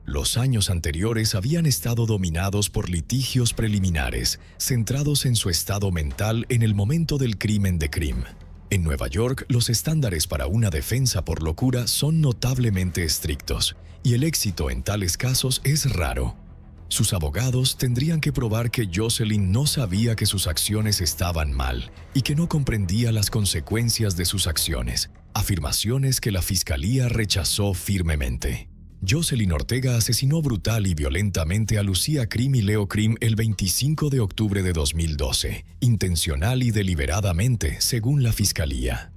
Los años anteriores habían estado dominados por litigios preliminares, centrados en su estado mental en el momento del crimen de Krim. En Nueva York, los estándares para una defensa por locura son notablemente estrictos, y el éxito en tales casos es raro. Sus abogados tendrían que probar que Jocelyn no sabía que sus acciones estaban mal y que no comprendía las consecuencias de sus acciones, afirmaciones que la fiscalía rechazó firmemente. Jocelyn Ortega asesinó brutal y violentamente a Lucía Crim y Leo Crim el 25 de octubre de 2012, intencional y deliberadamente, según la fiscalía.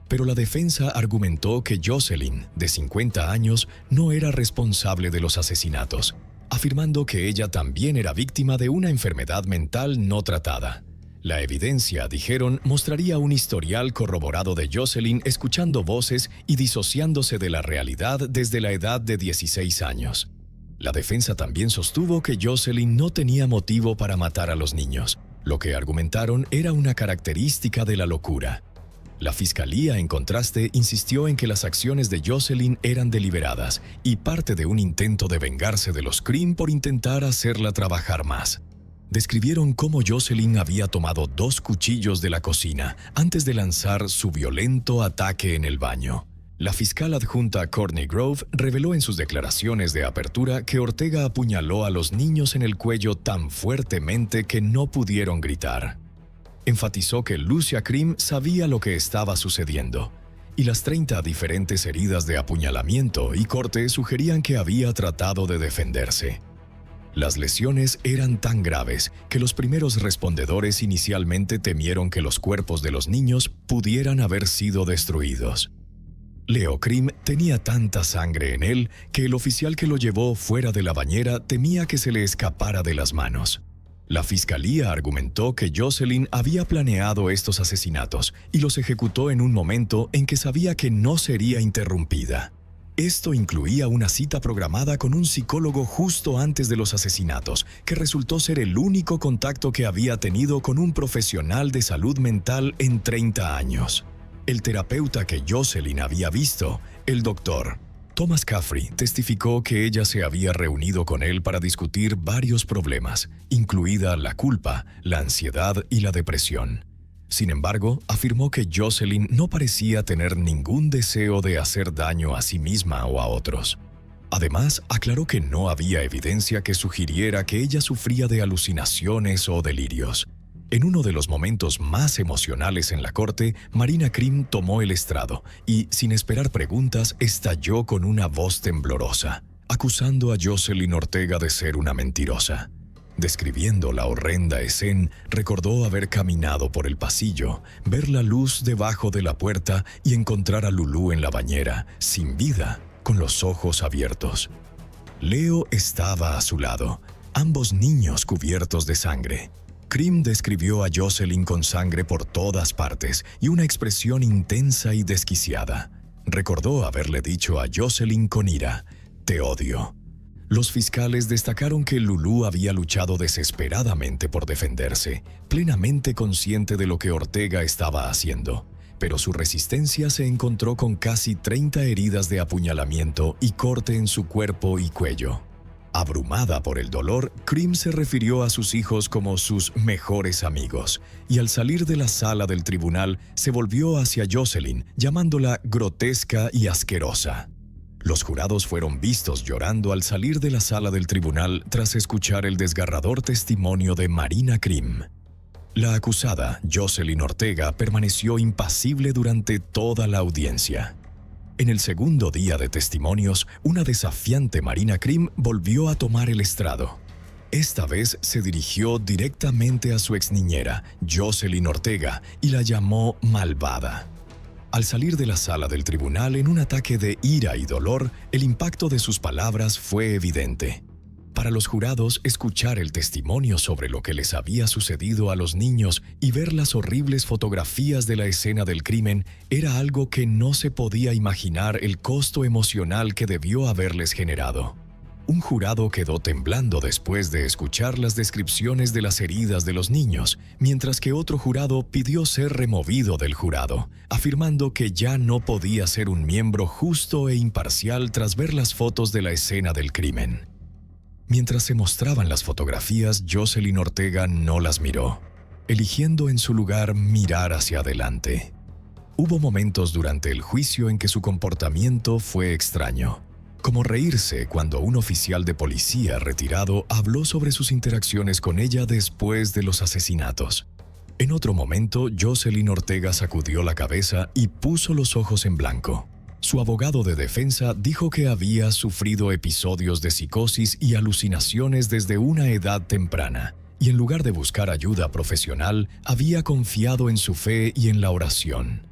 Pero la defensa argumentó que Jocelyn, de 50 años, no era responsable de los asesinatos, afirmando que ella también era víctima de una enfermedad mental no tratada. La evidencia, dijeron, mostraría un historial corroborado de Jocelyn escuchando voces y disociándose de la realidad desde la edad de 16 años. La defensa también sostuvo que Jocelyn no tenía motivo para matar a los niños. Lo que argumentaron era una característica de la locura. La fiscalía, en contraste, insistió en que las acciones de Jocelyn eran deliberadas y parte de un intento de vengarse de los Crim por intentar hacerla trabajar más. Describieron cómo Jocelyn había tomado 2 cuchillos de la cocina antes de lanzar su violento ataque en el baño. La fiscal adjunta Courtney Grove reveló en sus declaraciones de apertura que Ortega apuñaló a los niños en el cuello tan fuertemente que no pudieron gritar. Enfatizó que Lucía Crim sabía lo que estaba sucediendo, y las 30 diferentes heridas de apuñalamiento y corte sugerían que había tratado de defenderse. Las lesiones eran tan graves que los primeros respondedores inicialmente temieron que los cuerpos de los niños pudieran haber sido destruidos. Leo Crim tenía tanta sangre en él que el oficial que lo llevó fuera de la bañera temía que se le escapara de las manos. La fiscalía argumentó que Jocelyn había planeado estos asesinatos y los ejecutó en un momento en que sabía que no sería interrumpida. Esto incluía una cita programada con un psicólogo justo antes de los asesinatos, que resultó ser el único contacto que había tenido con un profesional de salud mental en 30 años. El terapeuta que Jocelyn había visto, el doctor Thomas Caffrey, testificó que ella se había reunido con él para discutir varios problemas, incluida la culpa, la ansiedad y la depresión. Sin embargo, afirmó que Jocelyn no parecía tener ningún deseo de hacer daño a sí misma o a otros. Además, aclaró que no había evidencia que sugiriera que ella sufría de alucinaciones o delirios. En uno de los momentos más emocionales en la corte, Marina Crim tomó el estrado y, sin esperar preguntas, estalló con una voz temblorosa, acusando a Jocelyn Ortega de ser una mentirosa. Describiendo la horrenda escena, recordó haber caminado por el pasillo, ver la luz debajo de la puerta y encontrar a Lulú en la bañera, sin vida, con los ojos abiertos. Leo estaba a su lado, ambos niños cubiertos de sangre. Crim describió a Jocelyn con sangre por todas partes y una expresión intensa y desquiciada. Recordó haberle dicho a Jocelyn con ira: «Te odio». Los fiscales destacaron que Lulú había luchado desesperadamente por defenderse, plenamente consciente de lo que Ortega estaba haciendo, pero su resistencia se encontró con casi 30 heridas de apuñalamiento y corte en su cuerpo y cuello. Abrumada por el dolor, Crim se refirió a sus hijos como sus mejores amigos, y al salir de la sala del tribunal se volvió hacia Jocelyn, llamándola grotesca y asquerosa. Los jurados fueron vistos llorando al salir de la sala del tribunal tras escuchar el desgarrador testimonio de Marina Crim. La acusada, Jocelyn Ortega, permaneció impasible durante toda la audiencia. En el segundo día de testimonios, una desafiante Marina Crim volvió a tomar el estrado. Esta vez se dirigió directamente a su exniñera, Jocelyn Ortega, y la llamó malvada. Al salir de la sala del tribunal en un ataque de ira y dolor, el impacto de sus palabras fue evidente. Para los jurados, escuchar el testimonio sobre lo que les había sucedido a los niños y ver las horribles fotografías de la escena del crimen era algo que no se podía imaginar el costo emocional que debió haberles generado. Un jurado quedó temblando después de escuchar las descripciones de las heridas de los niños, mientras que otro jurado pidió ser removido del jurado, afirmando que ya no podía ser un miembro justo e imparcial tras ver las fotos de la escena del crimen. Mientras se mostraban las fotografías, Jocelyn Ortega no las miró, eligiendo en su lugar mirar hacia adelante. Hubo momentos durante el juicio en que su comportamiento fue extraño, como reírse cuando un oficial de policía retirado habló sobre sus interacciones con ella después de los asesinatos. En otro momento, Jocelyn Ortega sacudió la cabeza y puso los ojos en blanco. Su abogado de defensa dijo que había sufrido episodios de psicosis y alucinaciones desde una edad temprana, y en lugar de buscar ayuda profesional, había confiado en su fe y en la oración.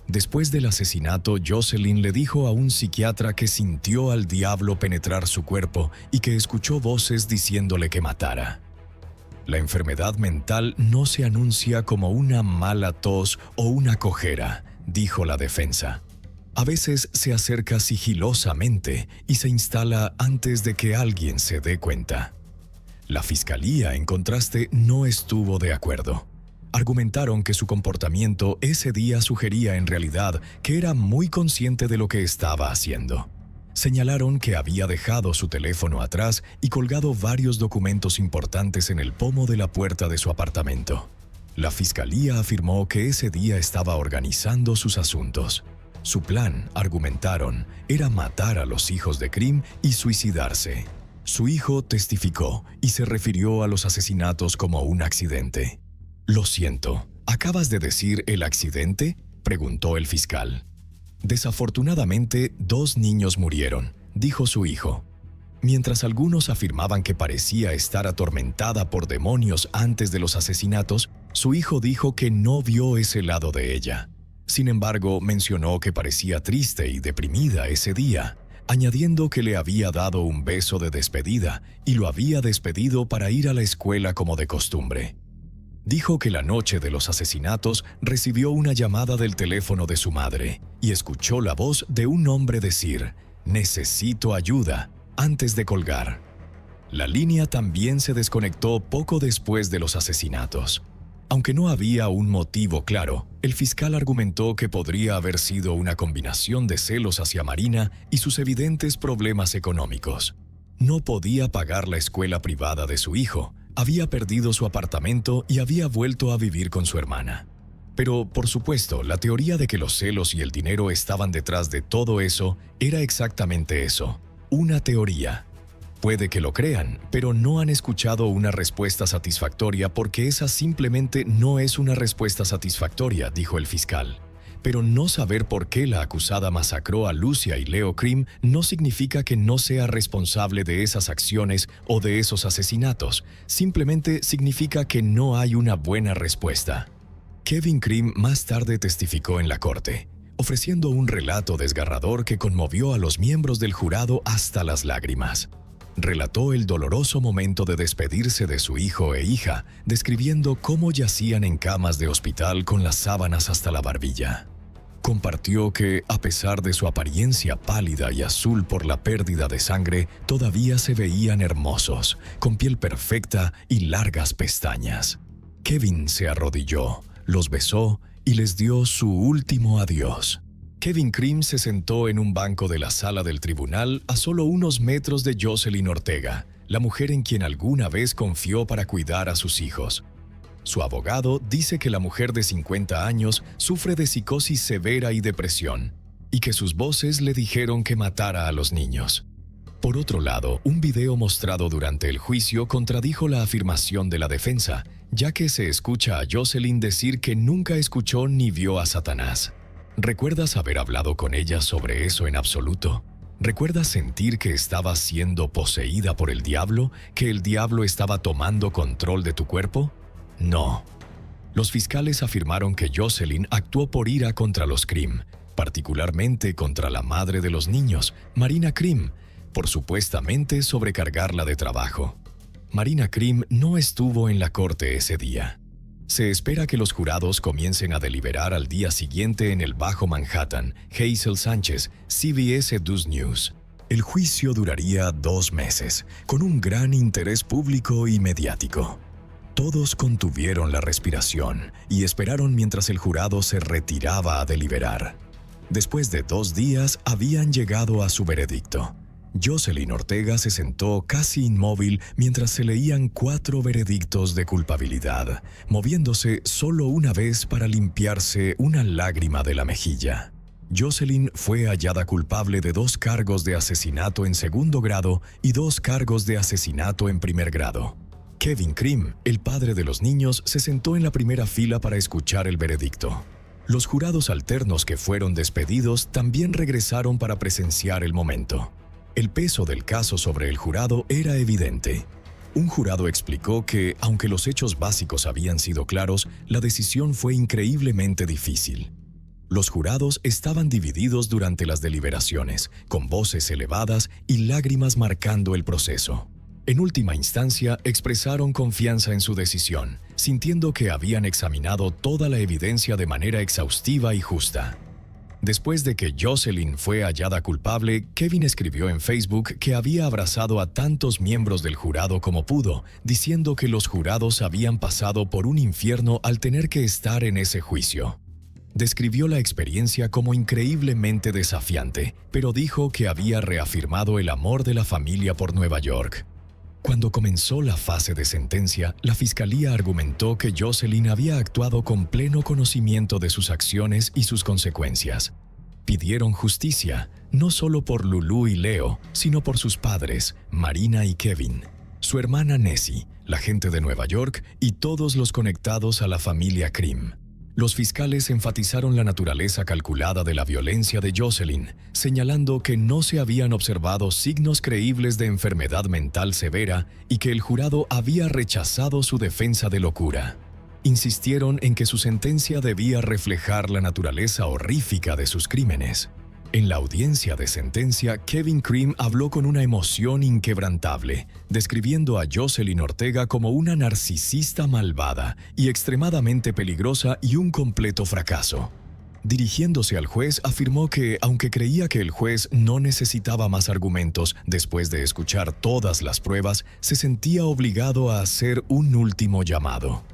Después del asesinato, Jocelyn le dijo a un psiquiatra que sintió al diablo penetrar su cuerpo y que escuchó voces diciéndole que matara. La enfermedad mental no se anuncia como una mala tos o una cojera, dijo la defensa. A veces se acerca sigilosamente y se instala antes de que alguien se dé cuenta. La fiscalía, en contraste, no estuvo de acuerdo. Argumentaron que su comportamiento ese día sugería en realidad que era muy consciente de lo que estaba haciendo. Señalaron que había dejado su teléfono atrás y colgado varios documentos importantes en el pomo de la puerta de su apartamento. La fiscalía afirmó que ese día estaba organizando sus asuntos. Su plan, argumentaron, era matar a los hijos de Krim y suicidarse. Su hijo testificó y se refirió a los asesinatos como un accidente. «Lo siento, ¿acabas de decir el accidente?», preguntó el fiscal. «Desafortunadamente, 2 niños murieron», dijo su hijo. Mientras algunos afirmaban que parecía estar atormentada por demonios antes de los asesinatos, su hijo dijo que no vio ese lado de ella. Sin embargo, mencionó que parecía triste y deprimida ese día, añadiendo que le había dado un beso de despedida y lo había despedido para ir a la escuela como de costumbre. Dijo que la noche de los asesinatos recibió una llamada del teléfono de su madre y escuchó la voz de un hombre decir «Necesito ayuda», antes de colgar. La línea también se desconectó poco después de los asesinatos. Aunque no había un motivo claro, el fiscal argumentó que podría haber sido una combinación de celos hacia Marina y sus evidentes problemas económicos. No podía pagar la escuela privada de su hijo, había perdido su apartamento y había vuelto a vivir con su hermana. Pero, por supuesto, la teoría de que los celos y el dinero estaban detrás de todo eso era exactamente eso, una teoría. Puede que lo crean, pero no han escuchado una respuesta satisfactoria porque esa simplemente no es una respuesta satisfactoria, dijo el fiscal. Pero no saber por qué la acusada masacró a Lucia y Leo Krim no significa que no sea responsable de esas acciones o de esos asesinatos. Simplemente significa que no hay una buena respuesta. Kevin Krim más tarde testificó en la corte, ofreciendo un relato desgarrador que conmovió a los miembros del jurado hasta las lágrimas. Relató el doloroso momento de despedirse de su hijo e hija, describiendo cómo yacían en camas de hospital con las sábanas hasta la barbilla. Compartió que, a pesar de su apariencia pálida y azul por la pérdida de sangre, todavía se veían hermosos, con piel perfecta y largas pestañas. Kevin se arrodilló, los besó y les dio su último adiós. Kevin Krim se sentó en un banco de la sala del tribunal a solo unos metros de Jocelyn Ortega, la mujer en quien alguna vez confió para cuidar a sus hijos. Su abogado dice que la mujer de 50 años sufre de psicosis severa y depresión, y que sus voces le dijeron que matara a los niños. Por otro lado, un video mostrado durante el juicio contradijo la afirmación de la defensa, ya que se escucha a Jocelyn decir que nunca escuchó ni vio a Satanás. ¿Recuerdas haber hablado con ella sobre eso en absoluto? ¿Recuerdas sentir que estabas siendo poseída por el diablo, que el diablo estaba tomando control de tu cuerpo? No. Los fiscales afirmaron que Jocelyn actuó por ira contra los Krim, particularmente contra la madre de los niños, Marina Krim, por supuestamente sobrecargarla de trabajo. Marina Krim no estuvo en la corte ese día. Se espera que los jurados comiencen a deliberar al día siguiente en el Bajo Manhattan. Hazel Sánchez, CBS News. El juicio duraría 2 meses, con un gran interés público y mediático. Todos contuvieron la respiración y esperaron mientras el jurado se retiraba a deliberar. Después de 2 días habían llegado a su veredicto. Jocelyn Ortega se sentó casi inmóvil mientras se leían 4 veredictos de culpabilidad, moviéndose solo una vez para limpiarse una lágrima de la mejilla. Jocelyn fue hallada culpable de 2 cargos de asesinato en segundo grado y 2 cargos de asesinato en primer grado. Kevin Krim, el padre de los niños, se sentó en la primera fila para escuchar el veredicto. Los jurados alternos que fueron despedidos también regresaron para presenciar el momento. El peso del caso sobre el jurado era evidente. Un jurado explicó que, aunque los hechos básicos habían sido claros, la decisión fue increíblemente difícil. Los jurados estaban divididos durante las deliberaciones, con voces elevadas y lágrimas marcando el proceso. En última instancia, expresaron confianza en su decisión, sintiendo que habían examinado toda la evidencia de manera exhaustiva y justa. Después de que Jocelyn fue hallada culpable, Kevin escribió en Facebook que había abrazado a tantos miembros del jurado como pudo, diciendo que los jurados habían pasado por un infierno al tener que estar en ese juicio. Describió la experiencia como increíblemente desafiante, pero dijo que había reafirmado el amor de la familia por Nueva York. Cuando comenzó la fase de sentencia, la fiscalía argumentó que Jocelyn había actuado con pleno conocimiento de sus acciones y sus consecuencias. Pidieron justicia, no solo por Lulu y Leo, sino por sus padres, Marina y Kevin, su hermana Nessie, la gente de Nueva York y todos los conectados a la familia Krim. Los fiscales enfatizaron la naturaleza calculada de la violencia de Jocelyn, señalando que no se habían observado signos creíbles de enfermedad mental severa y que el jurado había rechazado su defensa de locura. Insistieron en que su sentencia debía reflejar la naturaleza horrífica de sus crímenes. En la audiencia de sentencia, Kevin Krim habló con una emoción inquebrantable, describiendo a Jocelyn Ortega como una narcisista malvada y extremadamente peligrosa y un completo fracaso. Dirigiéndose al juez, afirmó que, aunque creía que el juez no necesitaba más argumentos después de escuchar todas las pruebas, se sentía obligado a hacer un último llamado.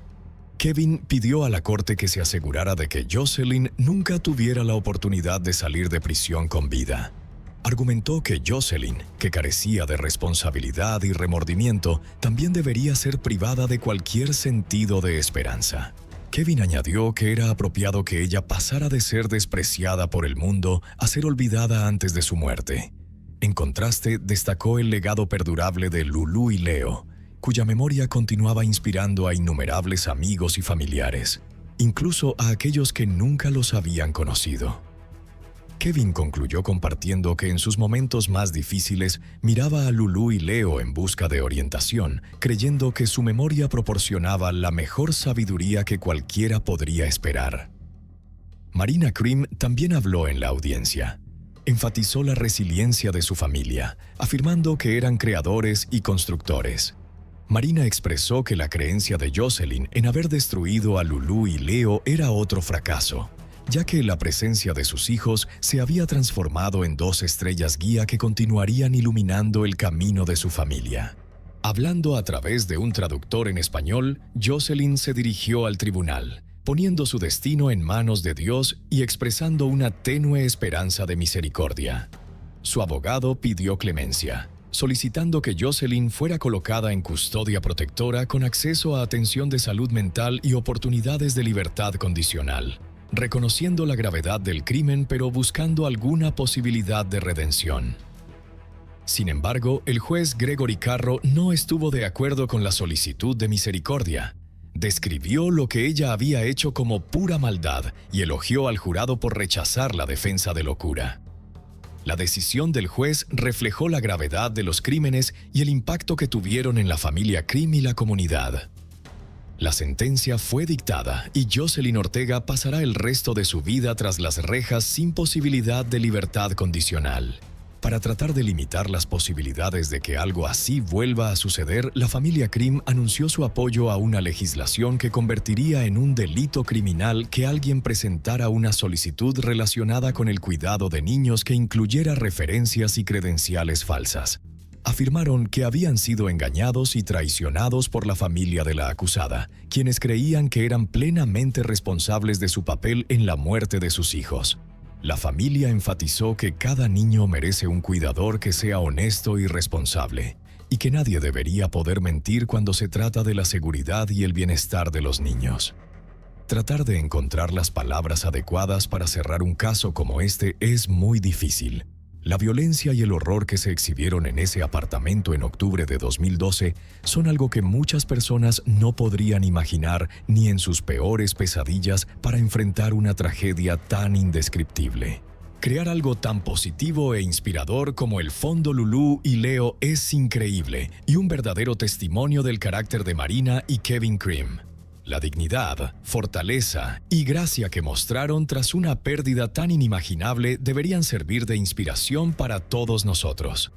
Kevin pidió a la corte que se asegurara de que Jocelyn nunca tuviera la oportunidad de salir de prisión con vida. Argumentó que Jocelyn, que carecía de responsabilidad y remordimiento, también debería ser privada de cualquier sentido de esperanza. Kevin añadió que era apropiado que ella pasara de ser despreciada por el mundo a ser olvidada antes de su muerte. En contraste, destacó el legado perdurable de Lulu y Leo, cuya memoria continuaba inspirando a innumerables amigos y familiares, incluso a aquellos que nunca los habían conocido. Kevin concluyó compartiendo que en sus momentos más difíciles miraba a Lulu y Leo en busca de orientación, creyendo que su memoria proporcionaba la mejor sabiduría que cualquiera podría esperar. Marina Krim también habló en la audiencia. Enfatizó la resiliencia de su familia, afirmando que eran creadores y constructores. Marina expresó que la creencia de Jocelyn en haber destruido a Lulu y Leo era otro fracaso, ya que la presencia de sus hijos se había transformado en 2 estrellas guía que continuarían iluminando el camino de su familia. Hablando a través de un traductor en español, Jocelyn se dirigió al tribunal, poniendo su destino en manos de Dios y expresando una tenue esperanza de misericordia. Su abogado pidió clemencia, solicitando que Jocelyn fuera colocada en custodia protectora con acceso a atención de salud mental y oportunidades de libertad condicional, reconociendo la gravedad del crimen pero buscando alguna posibilidad de redención. Sin embargo, el juez Gregory Carro no estuvo de acuerdo con la solicitud de misericordia. Describió lo que ella había hecho como pura maldad y elogió al jurado por rechazar la defensa de locura. La decisión del juez reflejó la gravedad de los crímenes y el impacto que tuvieron en la familia Krim y la comunidad. La sentencia fue dictada y Jocelyn Ortega pasará el resto de su vida tras las rejas sin posibilidad de libertad condicional. Para tratar de limitar las posibilidades de que algo así vuelva a suceder, la familia Krim anunció su apoyo a una legislación que convertiría en un delito criminal que alguien presentara una solicitud relacionada con el cuidado de niños que incluyera referencias y credenciales falsas. Afirmaron que habían sido engañados y traicionados por la familia de la acusada, quienes creían que eran plenamente responsables de su papel en la muerte de sus hijos. La familia enfatizó que cada niño merece un cuidador que sea honesto y responsable, y que nadie debería poder mentir cuando se trata de la seguridad y el bienestar de los niños. Tratar de encontrar las palabras adecuadas para cerrar un caso como este es muy difícil. La violencia y el horror que se exhibieron en ese apartamento en octubre de 2012 son algo que muchas personas no podrían imaginar ni en sus peores pesadillas para enfrentar una tragedia tan indescriptible. Crear algo tan positivo e inspirador como el Fondo Lulú y Leo es increíble y un verdadero testimonio del carácter de Marina y Kevin Krim. La dignidad, fortaleza y gracia que mostraron tras una pérdida tan inimaginable deberían servir de inspiración para todos nosotros.